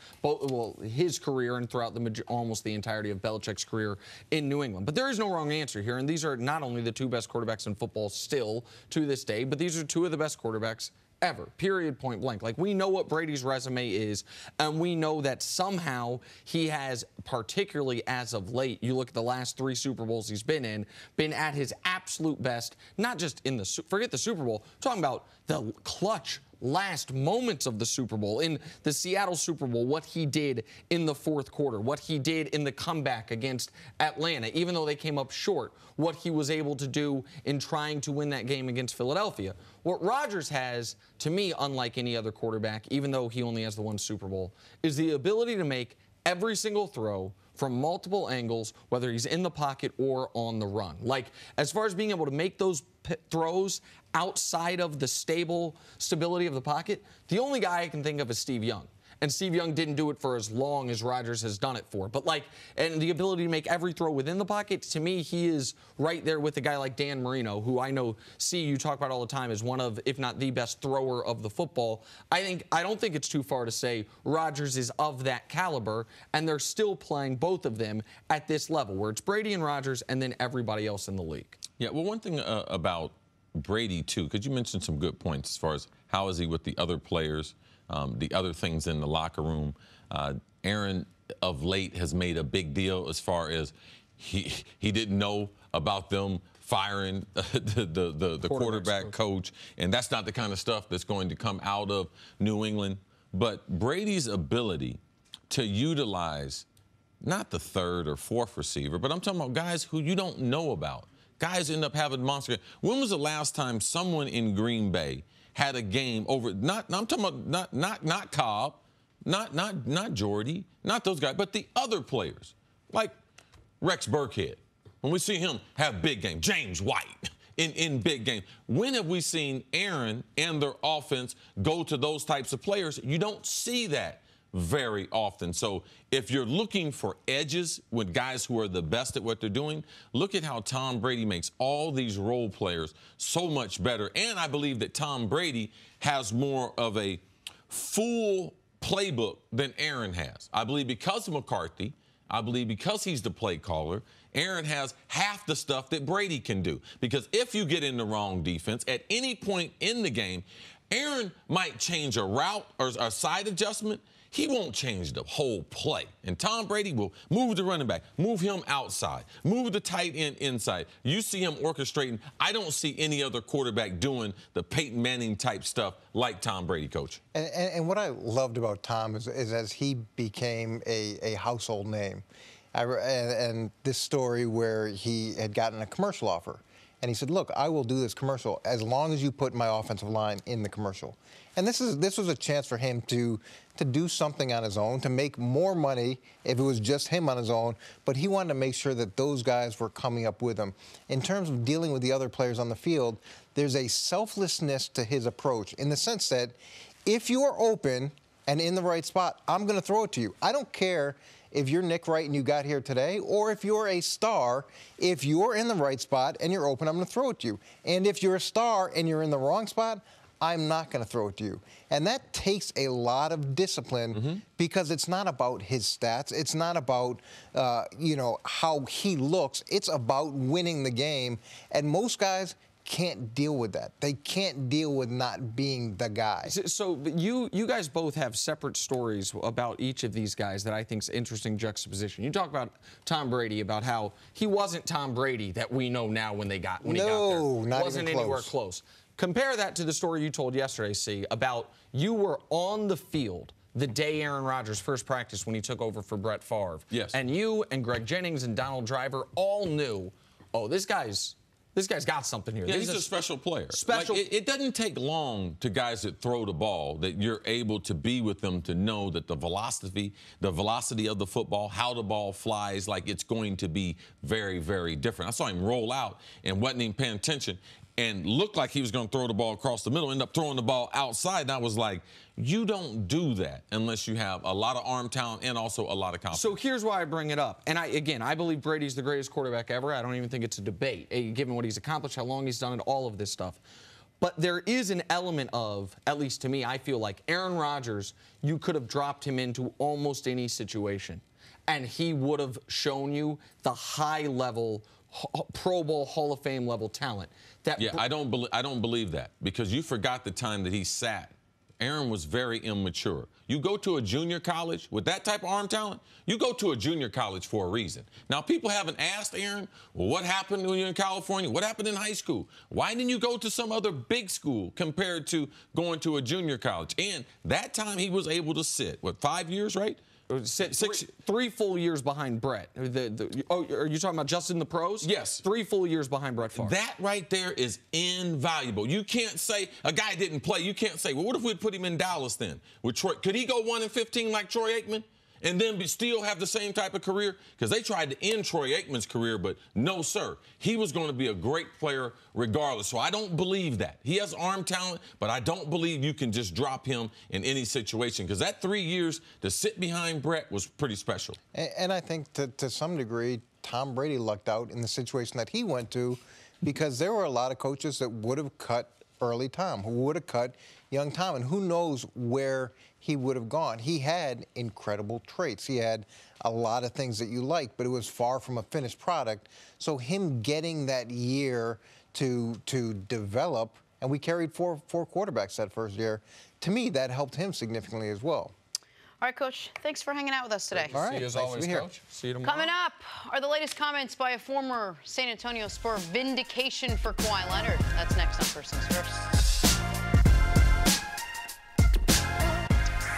his career and throughout almost the entirety of Belichick's career in New England. But there is no wrong answer here, and these are not only the two best quarterbacks in football still to this day, but these are two of the best quarterbacks ever, period, point blank. Like, we know what Brady's resume is, and we know that somehow he has, particularly as of late, you look at the last 3 Super Bowls he's been in, been at his absolute best, not just in forget the Super Bowl, I'm talking about the clutch last moments of the Super Bowl. In the Seattle Super Bowl, what he did in the fourth quarter, what he did in the comeback against Atlanta, even though they came up short, what he was able to do in trying to win that game against Philadelphia. What Rodgers has, to me, unlike any other quarterback, even though he only has the 1 Super Bowl, is the ability to make every single throw from multiple angles, whether he's in the pocket or on the run. Like, as far as being able to make those throws outside of the stability of the pocket, the only guy I can think of is Steve Young. And Steve Young didn't do it for as long as Rodgers has done it for. But, and the ability to make every throw within the pocket, to me, he is right there with a guy like Dan Marino, who I know, you talk about all the time as one of, if not the best thrower of the football. I don't think it's too far to say Rodgers is of that caliber, and they're still playing both of them at this level, where it's Brady and Rodgers and then everybody else in the league. Yeah, well, one thing about Brady, too, because you mentioned some good points as far as how is he with the other players, the other things in the locker room. Aaron, of late, has made a big deal as far as he didn't know about them firing the quarterback coach, and that's not the kind of stuff that's going to come out of New England. But Brady's ability to utilize not the 3rd or 4th receiver, but I'm talking about guys who you don't know about. Guys end up having monster. When was the last time someone in Green Bay had a game over? I'm talking about not Cobb, not Jordy, not those guys, but the other players like Rex Burkhead. When we see him have big game, James White in big game. When have we seen Aaron and their offense go to those types of players? You don't see that very often. So if you're looking for edges with guys who are the best at what they're doing, look at how Tom Brady makes all these role players so much better. And I believe that Tom Brady has more of a full playbook than Aaron has. I believe because of McCarthy, I believe because he's the play caller, Aaron has half the stuff that Brady can do. Because if you get in the wrong defense at any point in the game, Aaron might change a route or a side adjustment. He won't change the whole play. And Tom Brady will move the running back, move him outside, move the tight end inside. You see him orchestrating. I don't see any other quarterback doing the Peyton Manning type stuff like Tom Brady, Coach. And what I loved about Tom is as he became a household name. And this story where he had gotten a commercial offer. And he said, look, I will do this commercial as long as you put my offensive line in the commercial. And this was a chance for him to do something on his own, to make more money if it was just him on his own. But he wanted to make sure that those guys were coming up with him. In terms of dealing with the other players on the field, there's a selflessness to his approach in the sense that if you are open and in the right spot, I'm going to throw it to you. I don't care if you're Nick Wright and you got here today, or if you're a star, if you're in the right spot and you're open, I'm going to throw it to you. And if you're a star and you're in the wrong spot, I'm not going to throw it to you. And that takes a lot of discipline because it's not about his stats. It's not about, how he looks. It's about winning the game. And most guys can't deal with that. They can't deal with not being the guy. So you guys both have separate stories about each of these guys that I think is interesting juxtaposition. You talk about Tom Brady, about how he wasn't Tom Brady that we know now when he got there. No, not wasn't even anywhere close. Compare that to the story you told yesterday, C, about you were on the field the day Aaron Rodgers first practiced when he took over for Brett Favre. Yes. And you and Greg Jennings and Donald Driver all knew, oh, this guy's got something here. Yeah, he's a special player. Special. It doesn't take long to guys that throw the ball that you're able to be with them to know that the velocity of the football, how the ball flies, like it's going to be very, very different. I saw him roll out and wasn't even paying attention. and looked like he was going to throw the ball across the middle, ended up throwing the ball outside. And I was like, you don't do that unless you have a lot of arm talent and also a lot of confidence. So here's why I bring it up. And I believe Brady's the greatest quarterback ever. I don't even think it's a debate, given what he's accomplished, how long he's done it, all of this stuff. But there is an element of, at least to me, I feel like Aaron Rodgers, you could have dropped him into almost any situation, and he would have shown you the high-level Pro Bowl, Hall of Fame level talent. I don't believe that, because you forgot the time that he sat. Aaron was very immature. You go to a junior college with that type of arm talent, you go to a junior college for a reason. Now, people haven't asked Aaron, well, what happened when you're in California? What happened in high school? Why didn't you go to some other big school compared to going to a junior college? And that time he was able to sit, 5 years, right? Three full years behind Brett. Are you talking about just in the pros? Yes. 3 full years behind Brett Favre. That right there is invaluable. You can't say a guy didn't play. You can't say, well, what if we'd put him in Dallas then with Troy? Could he go 1-15 like Troy Aikman and then still have the same type of career? Because they tried to end Troy Aikman's career, but no, sir. He was going to be a great player regardless. So I don't believe that. He has arm talent, but I don't believe you can just drop him in any situation, because that 3 years to sit behind Brett was pretty special. And I think to some degree, Tom Brady lucked out in the situation that he went to, because there were a lot of coaches that would have cut early Tom, who would have cut young Tom, and who knows where he would have gone. He had incredible traits. He had a lot of things that you like, but it was far from a finished product. So him getting that year to develop, and we carried four quarterbacks that first year, to me, that helped him significantly as well. All right, Coach, thanks for hanging out with us today. All right. See you as Nice to always, be here. Coach. See you tomorrow. Coming up are the latest comments by a former San Antonio Spur, vindication for Kawhi Leonard. That's next on First Things First.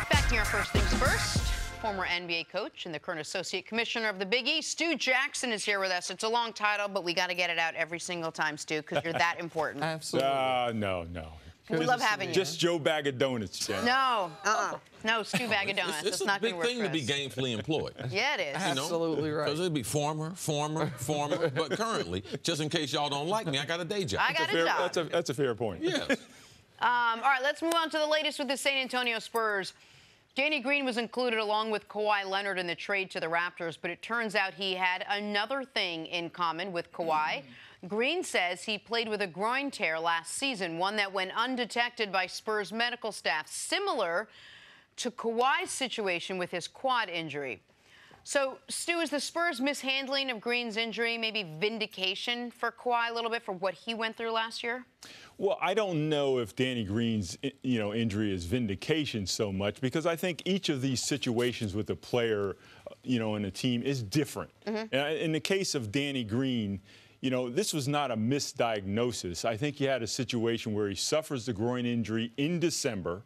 Back near First Things First, former NBA coach and the current associate commissioner of the Big East, Stu Jackson, is here with us. It's a long title, but we got to get it out every single time, Stu, because you're that important. Absolutely. No. We love having you. Just Joe Bag of Donuts, Jen. No, no, Stu Bag of Donuts. It's That's not a big going to work thing for to be us. gainfully employed. Yeah, it is. Absolutely right. Because it'd be former, but currently, just in case y'all don't like me, I got a day job. I got a job. That's a fair point. Yes. All right, let's move on to the latest with the San Antonio Spurs. Danny Green was included along with Kawhi Leonard in the trade to the Raptors, but it turns out he had another thing in common with Kawhi. Green says he played with a groin tear last season, one that went undetected by Spurs medical staff, similar to Kawhi's situation with his quad injury. So, Stu, is the Spurs' mishandling of Green's injury maybe vindication for Kawhi a little bit for what he went through last year? Well, I don't know if Danny Green's injury is vindication so much, because I think each of these situations with a player, in a team is different. In the case of Danny Green, this was not a misdiagnosis. I think you had a situation where he suffers the groin injury in December,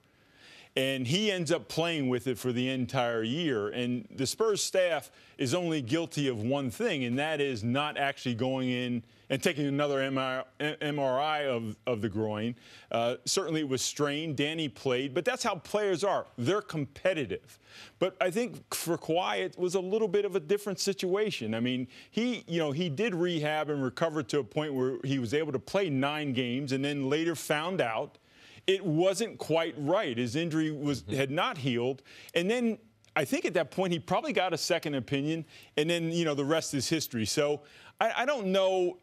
and he ends up playing with it for the entire year. And the Spurs staff is only guilty of one thing, and that is not actually going in and taking another MRI of the groin. Certainly it was strained. Danny played, but that's how players are. They're competitive. But I think for Kawhi, it was a little bit of a different situation. I mean, he did rehab and recover to a point where he was able to play 9 games, and then later found out it wasn't quite right. His injury had not healed. And then I think at that point he probably got a second opinion, and then, the rest is history. So I don't know.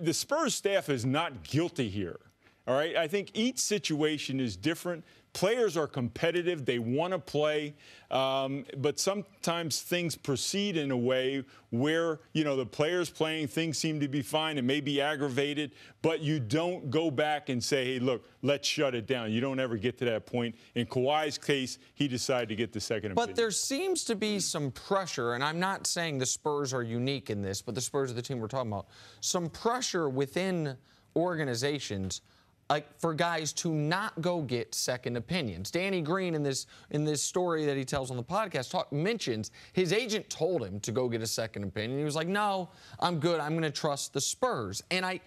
The Spurs staff is not guilty here, all right? I think each situation is different. Players are competitive. They want to play. But sometimes things proceed in a way where, the players playing, things seem to be fine. It may be aggravated, but you don't go back and say, hey, look, let's shut it down. You don't ever get to that point. In Kawhi's case, he decided to get the second opinion. But there seems to be some pressure, and I'm not saying the Spurs are unique in this, but the Spurs are the team we're talking about. Some pressure within organizations for guys to not go get second opinions. Danny Green, in this story that he tells on the podcast, mentions his agent told him to go get a second opinion. He was like, no, I'm good. I'm going to trust the Spurs. And I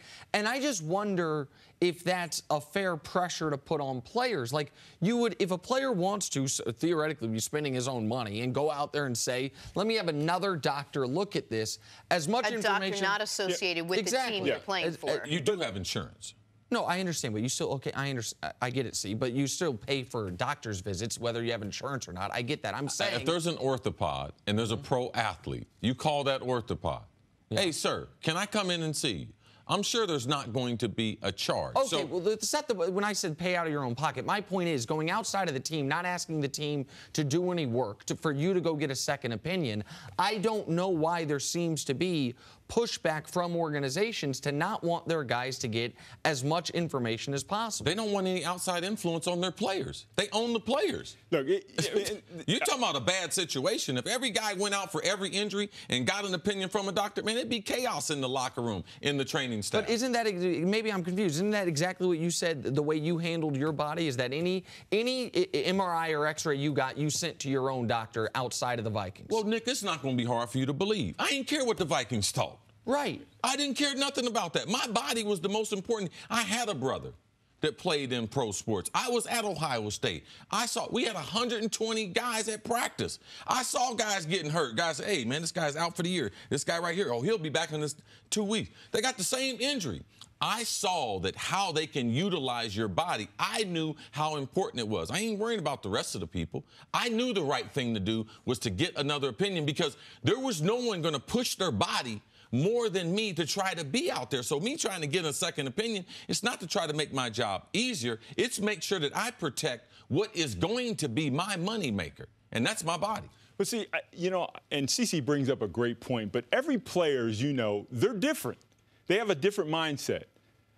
just wonder if that's a fair pressure to put on players. Like, if a player wants to theoretically be spending his own money and go out there and say, let me have another doctor look at this, as much information. A doctor not associated with the team you're playing for. You do have insurance. No, I understand, but you still, okay, I get it, see, but you still pay for doctor's visits, whether you have insurance or not. I get that. I'm saying. If there's an orthopod and there's a pro athlete, you call that orthopod. Yeah. Hey, sir, can I come in and see you? I'm sure there's not going to be a charge. Okay, so, well, it's not when I said pay out of your own pocket, my point is going outside of the team, not asking the team to do any work, for you to go get a second opinion. I don't know why there seems to be pushback from organizations to not want their guys to get as much information as possible. They don't want any outside influence on their players. They own the players. Look, you're talking about a bad situation. If every guy went out for every injury and got an opinion from a doctor, man, it'd be chaos in the locker room, in the training staff. But isn't that, maybe I'm confused, isn't that exactly what you said, the way you handled your body? Is that any MRI or X-ray you got, you sent to your own doctor outside of the Vikings? Well, Nick, it's not going to be hard for you to believe. I didn't care what the Vikings thought. Right. I didn't care nothing about that. My body was the most important. I had a brother that played in pro sports. I was at Ohio State. We had 120 guys at practice. I saw guys getting hurt. Guys say, hey, man, this guy's out for the year. This guy right here, oh, he'll be back in this 2 weeks. They got the same injury. I saw that how they can utilize your body. I knew how important it was. I ain't worried about the rest of the people. I knew the right thing to do was to get another opinion because there was no one going to push their body more than me to try to be out there. So me trying to get a second opinion, it's not to try to make my job easier. It's make sure that I protect what is going to be my money maker, and that's my body. But see, and CeCe brings up a great point, but every player, as you know, they're different. They have a different mindset.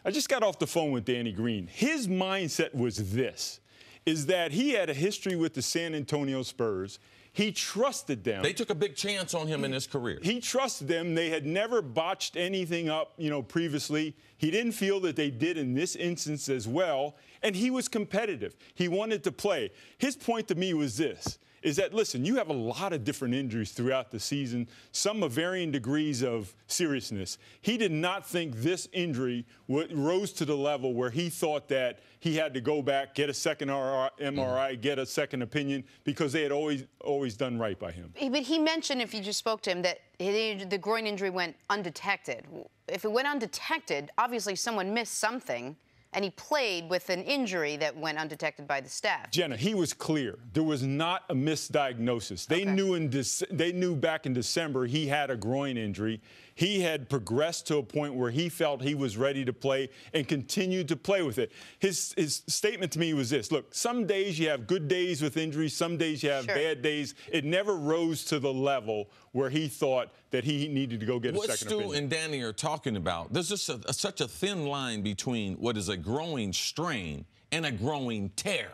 I just got off the phone with Danny Green. His mindset was this, is that he had a history with the San Antonio Spurs. He trusted them. They took a big chance on him in his career. He trusted them. They had never botched anything up, previously. He didn't feel that they did in this instance as well, and he was competitive. He wanted to play. His point to me was this, is that, listen, you have a lot of different injuries throughout the season, some of varying degrees of seriousness. He did not think this injury rose to the level where he thought that he had to go back, get a second MRI, get a second opinion, because they had always done right by him. But he mentioned, if you just spoke to him, that the groin injury went undetected. If it went undetected, obviously someone missed something, and he played with an injury that went undetected by the staff. Jenna, he was clear. There was not a misdiagnosis. They knew back in December he had a groin injury. He had progressed to a point where he felt he was ready to play and continued to play with it. His statement to me was this: look, some days you have good days with injuries, some days you have bad days. It never rose to the level where he thought that he needed to go get a second opinion. What Stu and Danny are talking about, there's just such a thin line between what is a growing strain and a growing tear.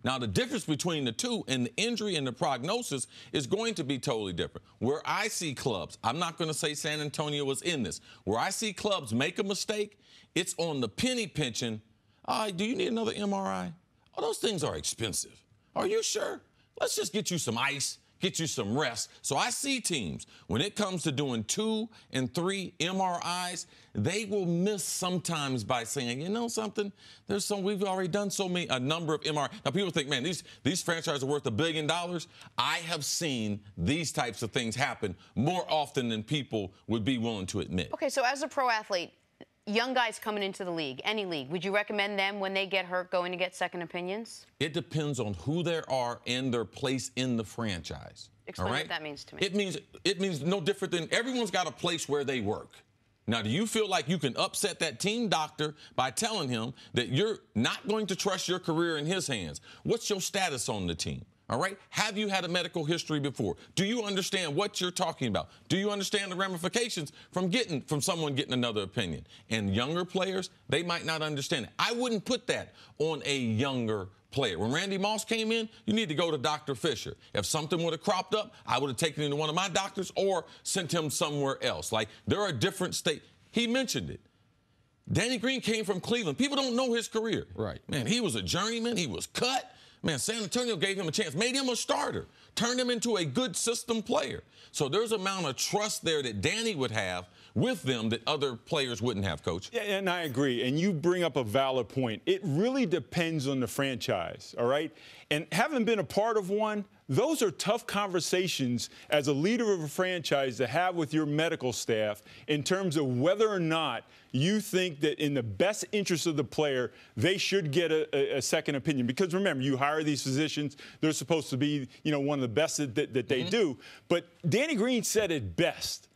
Now, the difference between the two and the injury and the prognosis is going to be totally different. Where I see clubs, I'm not going to say San Antonio was in this, where I see clubs make a mistake, it's on the penny pinching. Do you need another MRI? Oh, those things are expensive. Are you sure? Let's just get you some ice, get you some rest. So I see teams, when it comes to doing 2 and 3 MRIs, they will miss sometimes by saying, you know something, we've already done a number of MRIs. Now people think, man, these franchises are worth $1 billion. I have seen these types of things happen more often than people would be willing to admit. Okay, so as a pro athlete, young guys coming into the league, any league, would you recommend them when they get hurt going to get second opinions? It depends on who they are and their place in the franchise. Explain what that means to me. It means no different than everyone's got a place where they work. Now, do you feel like you can upset that team doctor by telling him that you're not going to trust your career in his hands? What's your status on the team? All right? Have you had a medical history before? Do you understand what you're talking about? Do you understand the ramifications from someone getting another opinion? And younger players, they might not understand it. I wouldn't put that on a younger player. When Randy Moss came in, you need to go to Dr. Fisher. If something would have cropped up, I would have taken him to one of my doctors or sent him somewhere else. Like, there are different states. He mentioned it. Danny Green came from Cleveland. People don't know his career. Right. Man, he was a journeyman. He was cut. Man, San Antonio gave him a chance, made him a starter, turned him into a good system player. So there's an amount of trust there that Danny would have with them that other players wouldn't have, Coach. Yeah, and I agree. And you bring up a valid point. It really depends on the franchise, all right? And having been a part of one, those are tough conversations as a leader of a franchise to have with your medical staff in terms of whether or not you think that in the best interest of the player, they should get a second opinion. Because remember, you hire these physicians, they're supposed to be, one of the best that they do. But Danny Green said it best.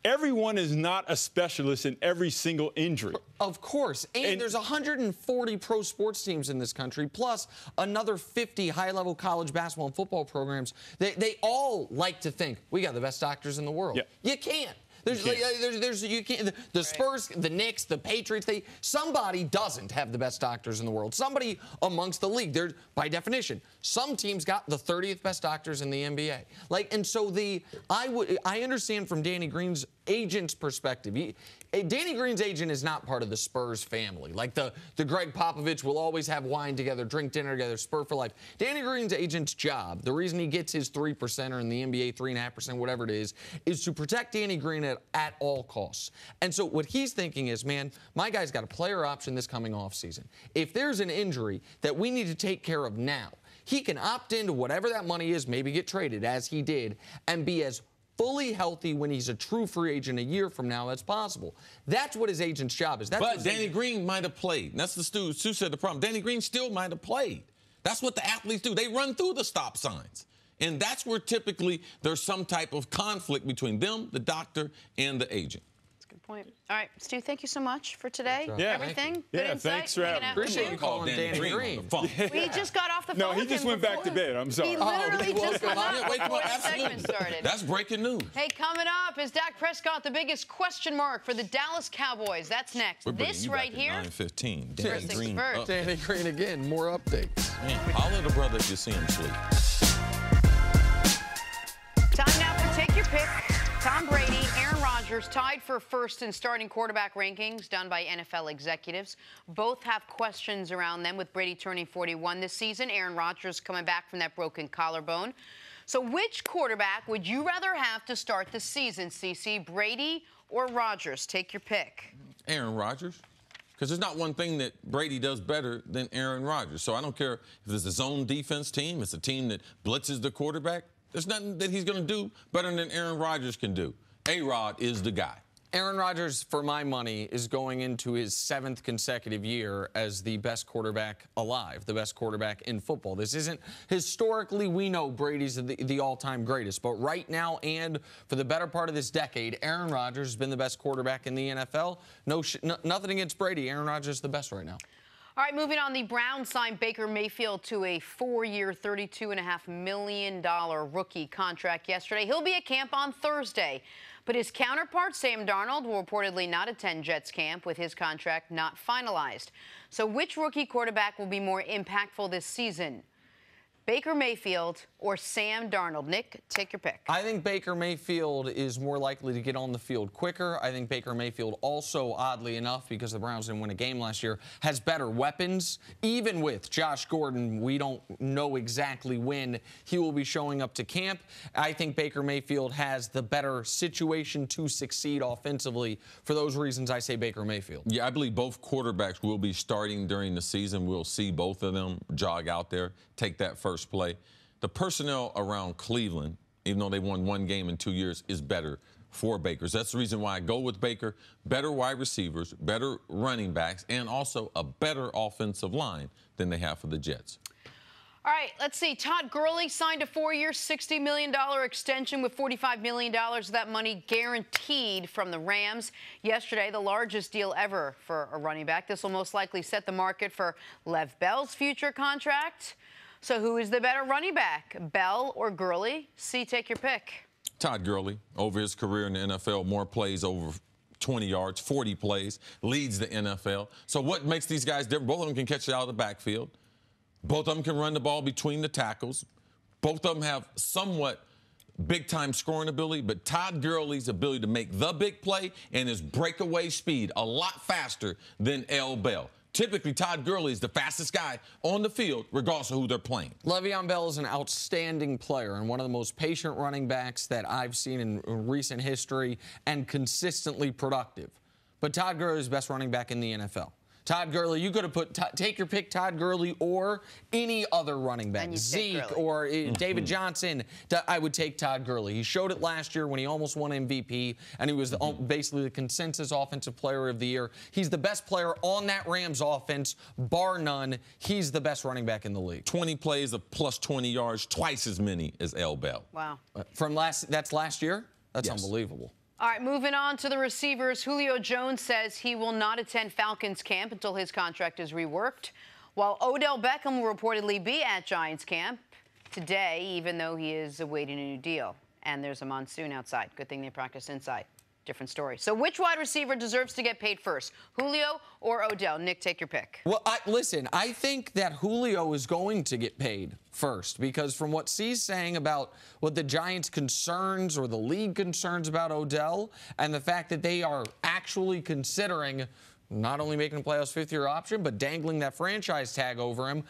Everyone is not a specialist in every single injury. Of course. And there's 140 pro sports teams in this country, plus another 50 high-level college basketball and football programs. They all like to think, we got the best doctors in the world. Yeah. You can't. You can't. The Spurs, the Knicks, the Patriots, somebody doesn't have the best doctors in the world. Somebody amongst the league. They're, by definition, some teams got the 30th best doctors in the NBA. And so I understand from Danny Green's agent's perspective. Danny Green's agent is not part of the Spurs family. Like the Greg Popovich will always have wine together, drink dinner together, Spur for life. Danny Green's agent's job, the reason he gets his 3% in the NBA, 3.5%, whatever it is to protect Danny Green at all costs. And so what he's thinking is, man, my guy's got a player option this coming offseason. If there's an injury that we need to take care of now, he can opt into whatever that money is, maybe get traded, as he did, and be as fully healthy when he's a true free agent a year from now. That's possible. That's what his agent's job is. But Danny Green might have played. That's the Stu said the problem. Danny Green still might have played. That's what the athletes do. They run through the stop signs. And that's where typically there's some type of conflict between them, the doctor, and the agent. That's a good point. All right, Stu, thank you so much for today. Yeah, everything. Yeah, good insight. thanks for having me. Appreciate you calling Danny Green. We just got off the phone. No, he with just him went back to bed. I'm sorry. He literally just Come got on, up wake him before up. the segment Absolutely. started. That's breaking news. Hey, coming up, is Dak Prescott the biggest question mark for the Dallas Cowboys? That's next. We're bringing This you right back here. at 9:15. Danny First things Green first. up. Danny Green again, more updates. Man, holler at the brother if you see him sleep. Time now for Take Your Pick. Tom Brady, Aaron Rodgers tied for first in starting quarterback rankings done by NFL executives. Both have questions around them, with Brady turning 41 this season. Aaron Rodgers coming back from that broken collarbone. So which quarterback would you rather have to start the season, CC? Brady or Rodgers? Take your pick. Aaron Rodgers. Because there's not one thing that Brady does better than Aaron Rodgers. So I don't care if it's a zone defense team, it's a team that blitzes the quarterback. There's nothing that he's going to do better than Aaron Rodgers can do. A-Rod is the guy. Aaron Rodgers, for my money, is going into his 7th consecutive year as the best quarterback alive, the best quarterback in football. This isn't historically, we know Brady's the all-time greatest, but right now and for the better part of this decade, Aaron Rodgers has been the best quarterback in the NFL. Nothing against Brady. Aaron Rodgers is the best right now. All right, moving on. The Browns signed Baker Mayfield to a 4-year, $32.5 million rookie contract yesterday. He'll be at camp on Thursday. But his counterpart, Sam Darnold, will reportedly not attend Jets camp with his contract not finalized. So which rookie quarterback will be more impactful this season? Baker Mayfield or Sam Darnold? Nick, take your pick. I think Baker Mayfield is more likely to get on the field quicker. I think Baker Mayfield also, oddly enough, because the Browns didn't win a game last year, has better weapons. Even with Josh Gordon, we don't know exactly when he will be showing up to camp. I think Baker Mayfield has the better situation to succeed offensively. For those reasons, I say Baker Mayfield. Yeah, I believe both quarterbacks will be starting during the season. We'll see both of them jog out there, take that first play. The personnel around Cleveland, even though they won 1 game in 2 years, is better for Baker. That's the reason why I go with Baker. Better wide receivers, better running backs, and also a better offensive line than they have for the Jets. All right, let's see. Todd Gurley signed a 4-year, $60 million extension with $45 million of that money guaranteed from the Rams. Yesterday, the largest deal ever for a running back. This will most likely set the market for Lev Bell's future contract. So who is the better running back, Bell or Gurley? C, take your pick. Todd Gurley, over his career in the NFL, more plays over 20 yards, 40 plays, leads the NFL. So what makes these guys different? Both of them can catch it out of the backfield. Both of them can run the ball between the tackles. Both of them have somewhat big-time scoring ability, but Todd Gurley's ability to make the big play and his breakaway speed a lot faster than L. Bell. Typically, Todd Gurley is the fastest guy on the field, regardless of who they're playing. Le'Veon Bell is an outstanding player and one of the most patient running backs that I've seen in recent history and consistently productive. But Todd Gurley is the best running back in the NFL. Todd Gurley, you could have put, take your pick, Todd Gurley or any other running back, Zeke or David Johnson. I would take Todd Gurley. He showed it last year when he almost won MVP, and he was basically the consensus offensive player of the year. He's the best player on that Rams offense, bar none. He's the best running back in the league. 20 plays of plus 20 yards, twice as many as L. Bell. Wow. That's last year? That's unbelievable. All right, moving on to the receivers. Julio Jones says he will not attend Falcons camp until his contract is reworked, while Odell Beckham will reportedly be at Giants camp today, even though he is awaiting a new deal. And there's a monsoon outside. Good thing they practice inside. Different story. So which wide receiver deserves to get paid first, Julio or Odell? Nick, take your pick. Well, listen, I think that Julio is going to get paid first because from what C's saying about what the Giants' concerns or the league concerns about Odell and the fact that they are actually considering not only making the playoffs fifth-year option, but dangling that franchise tag over him.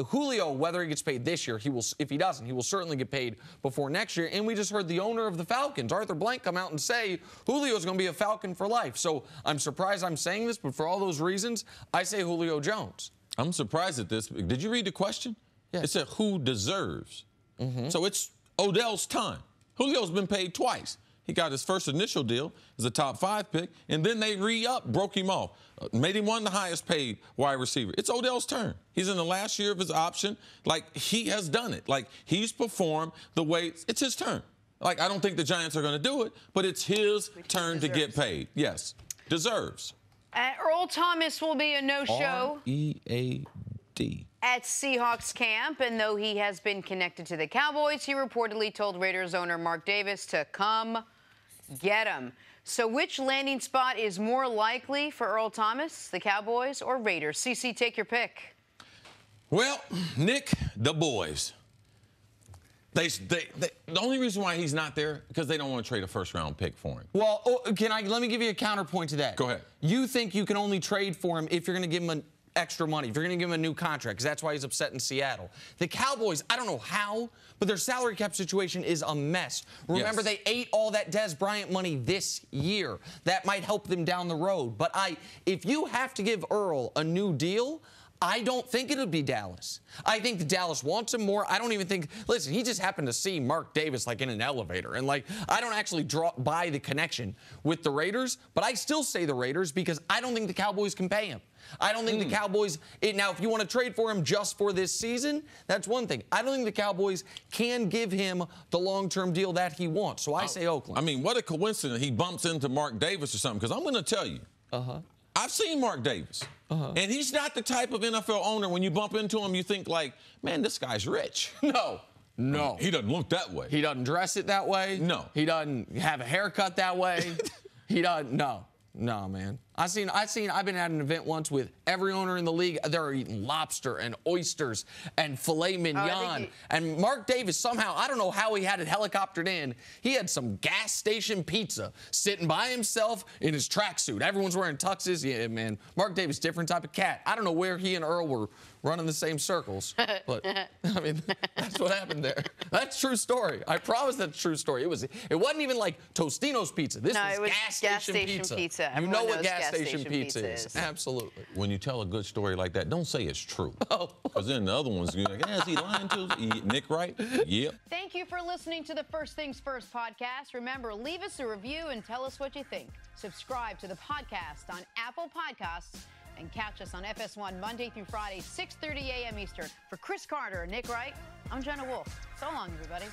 Julio, whether he gets paid this year, if he doesn't, he will certainly get paid before next year. And we just heard the owner of the Falcons, Arthur Blank, come out and say Julio's going to be a Falcon for life. So I'm surprised I'm saying this, but for all those reasons, I say Julio Jones. I'm surprised at this. Did you read the question? Yeah. It said who deserves. So it's Odell's time. Julio's been paid twice. He got his first initial deal as a top 5 pick, and then they broke him off, made him one of the highest paid wide receiver. It's Odell's turn. He's in the last year of his option. Like, he has done it. Like, he's performed the way it's his turn. Like, I don't think the Giants are going to do it, but it's his turn to get paid. Yes, deserves. Earl Thomas will be a no-show. R-E-A-D. At Seahawks camp, and though he has been connected to the Cowboys, he reportedly told Raiders owner Mark Davis to come get him. So which landing spot is more likely for Earl Thomas, the Cowboys or Raiders? CC, take your pick. Well, Nick, the boys. The only reason why he's not there because they don't want to trade a first-round pick for him. Well, let me give you a counterpoint to that. Go ahead. You think you can only trade for him if you're going to give him extra money, if you're going to give him a new contract, because that's why he's upset in Seattle. The Cowboys, I don't know how, but their salary cap situation is a mess. Remember, they ate all that Dez Bryant money this year. That might help them down the road. But if you have to give Earl a new deal, I don't think it'll be Dallas. I think that Dallas wants him more. I don't even think, listen, he just happened to see Mark Davis like in an elevator. And I don't actually buy the connection with the Raiders, but I still say the Raiders because I don't think the Cowboys can pay him. I don't think the Cowboys, now if you want to trade for him just for this season, that's one thing. I don't think the Cowboys can give him the long-term deal that he wants. So I say Oakland. I mean, what a coincidence he bumps into Mark Davis or something, because I'm going to tell you. I've seen Mark Davis, and he's not the type of NFL owner, when you bump into him, you think like, man, this guy's rich. No. He doesn't look that way. He doesn't dress it that way. No. He doesn't have a haircut that way. He doesn't, No, man. I've been at an event once with every owner in the league. They're eating lobster and oysters and filet mignon. And Mark Davis, somehow, I don't know how he had it helicoptered in. He had some gas station pizza sitting by himself in his tracksuit. Everyone's wearing tuxes. Yeah, man. Mark Davis, different type of cat. I don't know where he and Earl were running the same circles. But, I mean, that's what happened there. That's a true story. I promise that's a true story. It wasn't even like Tostino's pizza. This was gas station pizza. You know what gas station pizza is. Absolutely. When you tell a good story like that, don't say it's true. Because then the other ones, you're like, is he lying to us? Nick Wright? Yep. Thank you for listening to the First Things First podcast. Remember, leave us a review and tell us what you think. Subscribe to the podcast on Apple Podcasts and catch us on FS1 Monday through Friday, 6:30 a.m. Eastern. For Cris Carter and Nick Wright, I'm Jenna Wolfe. So long, everybody.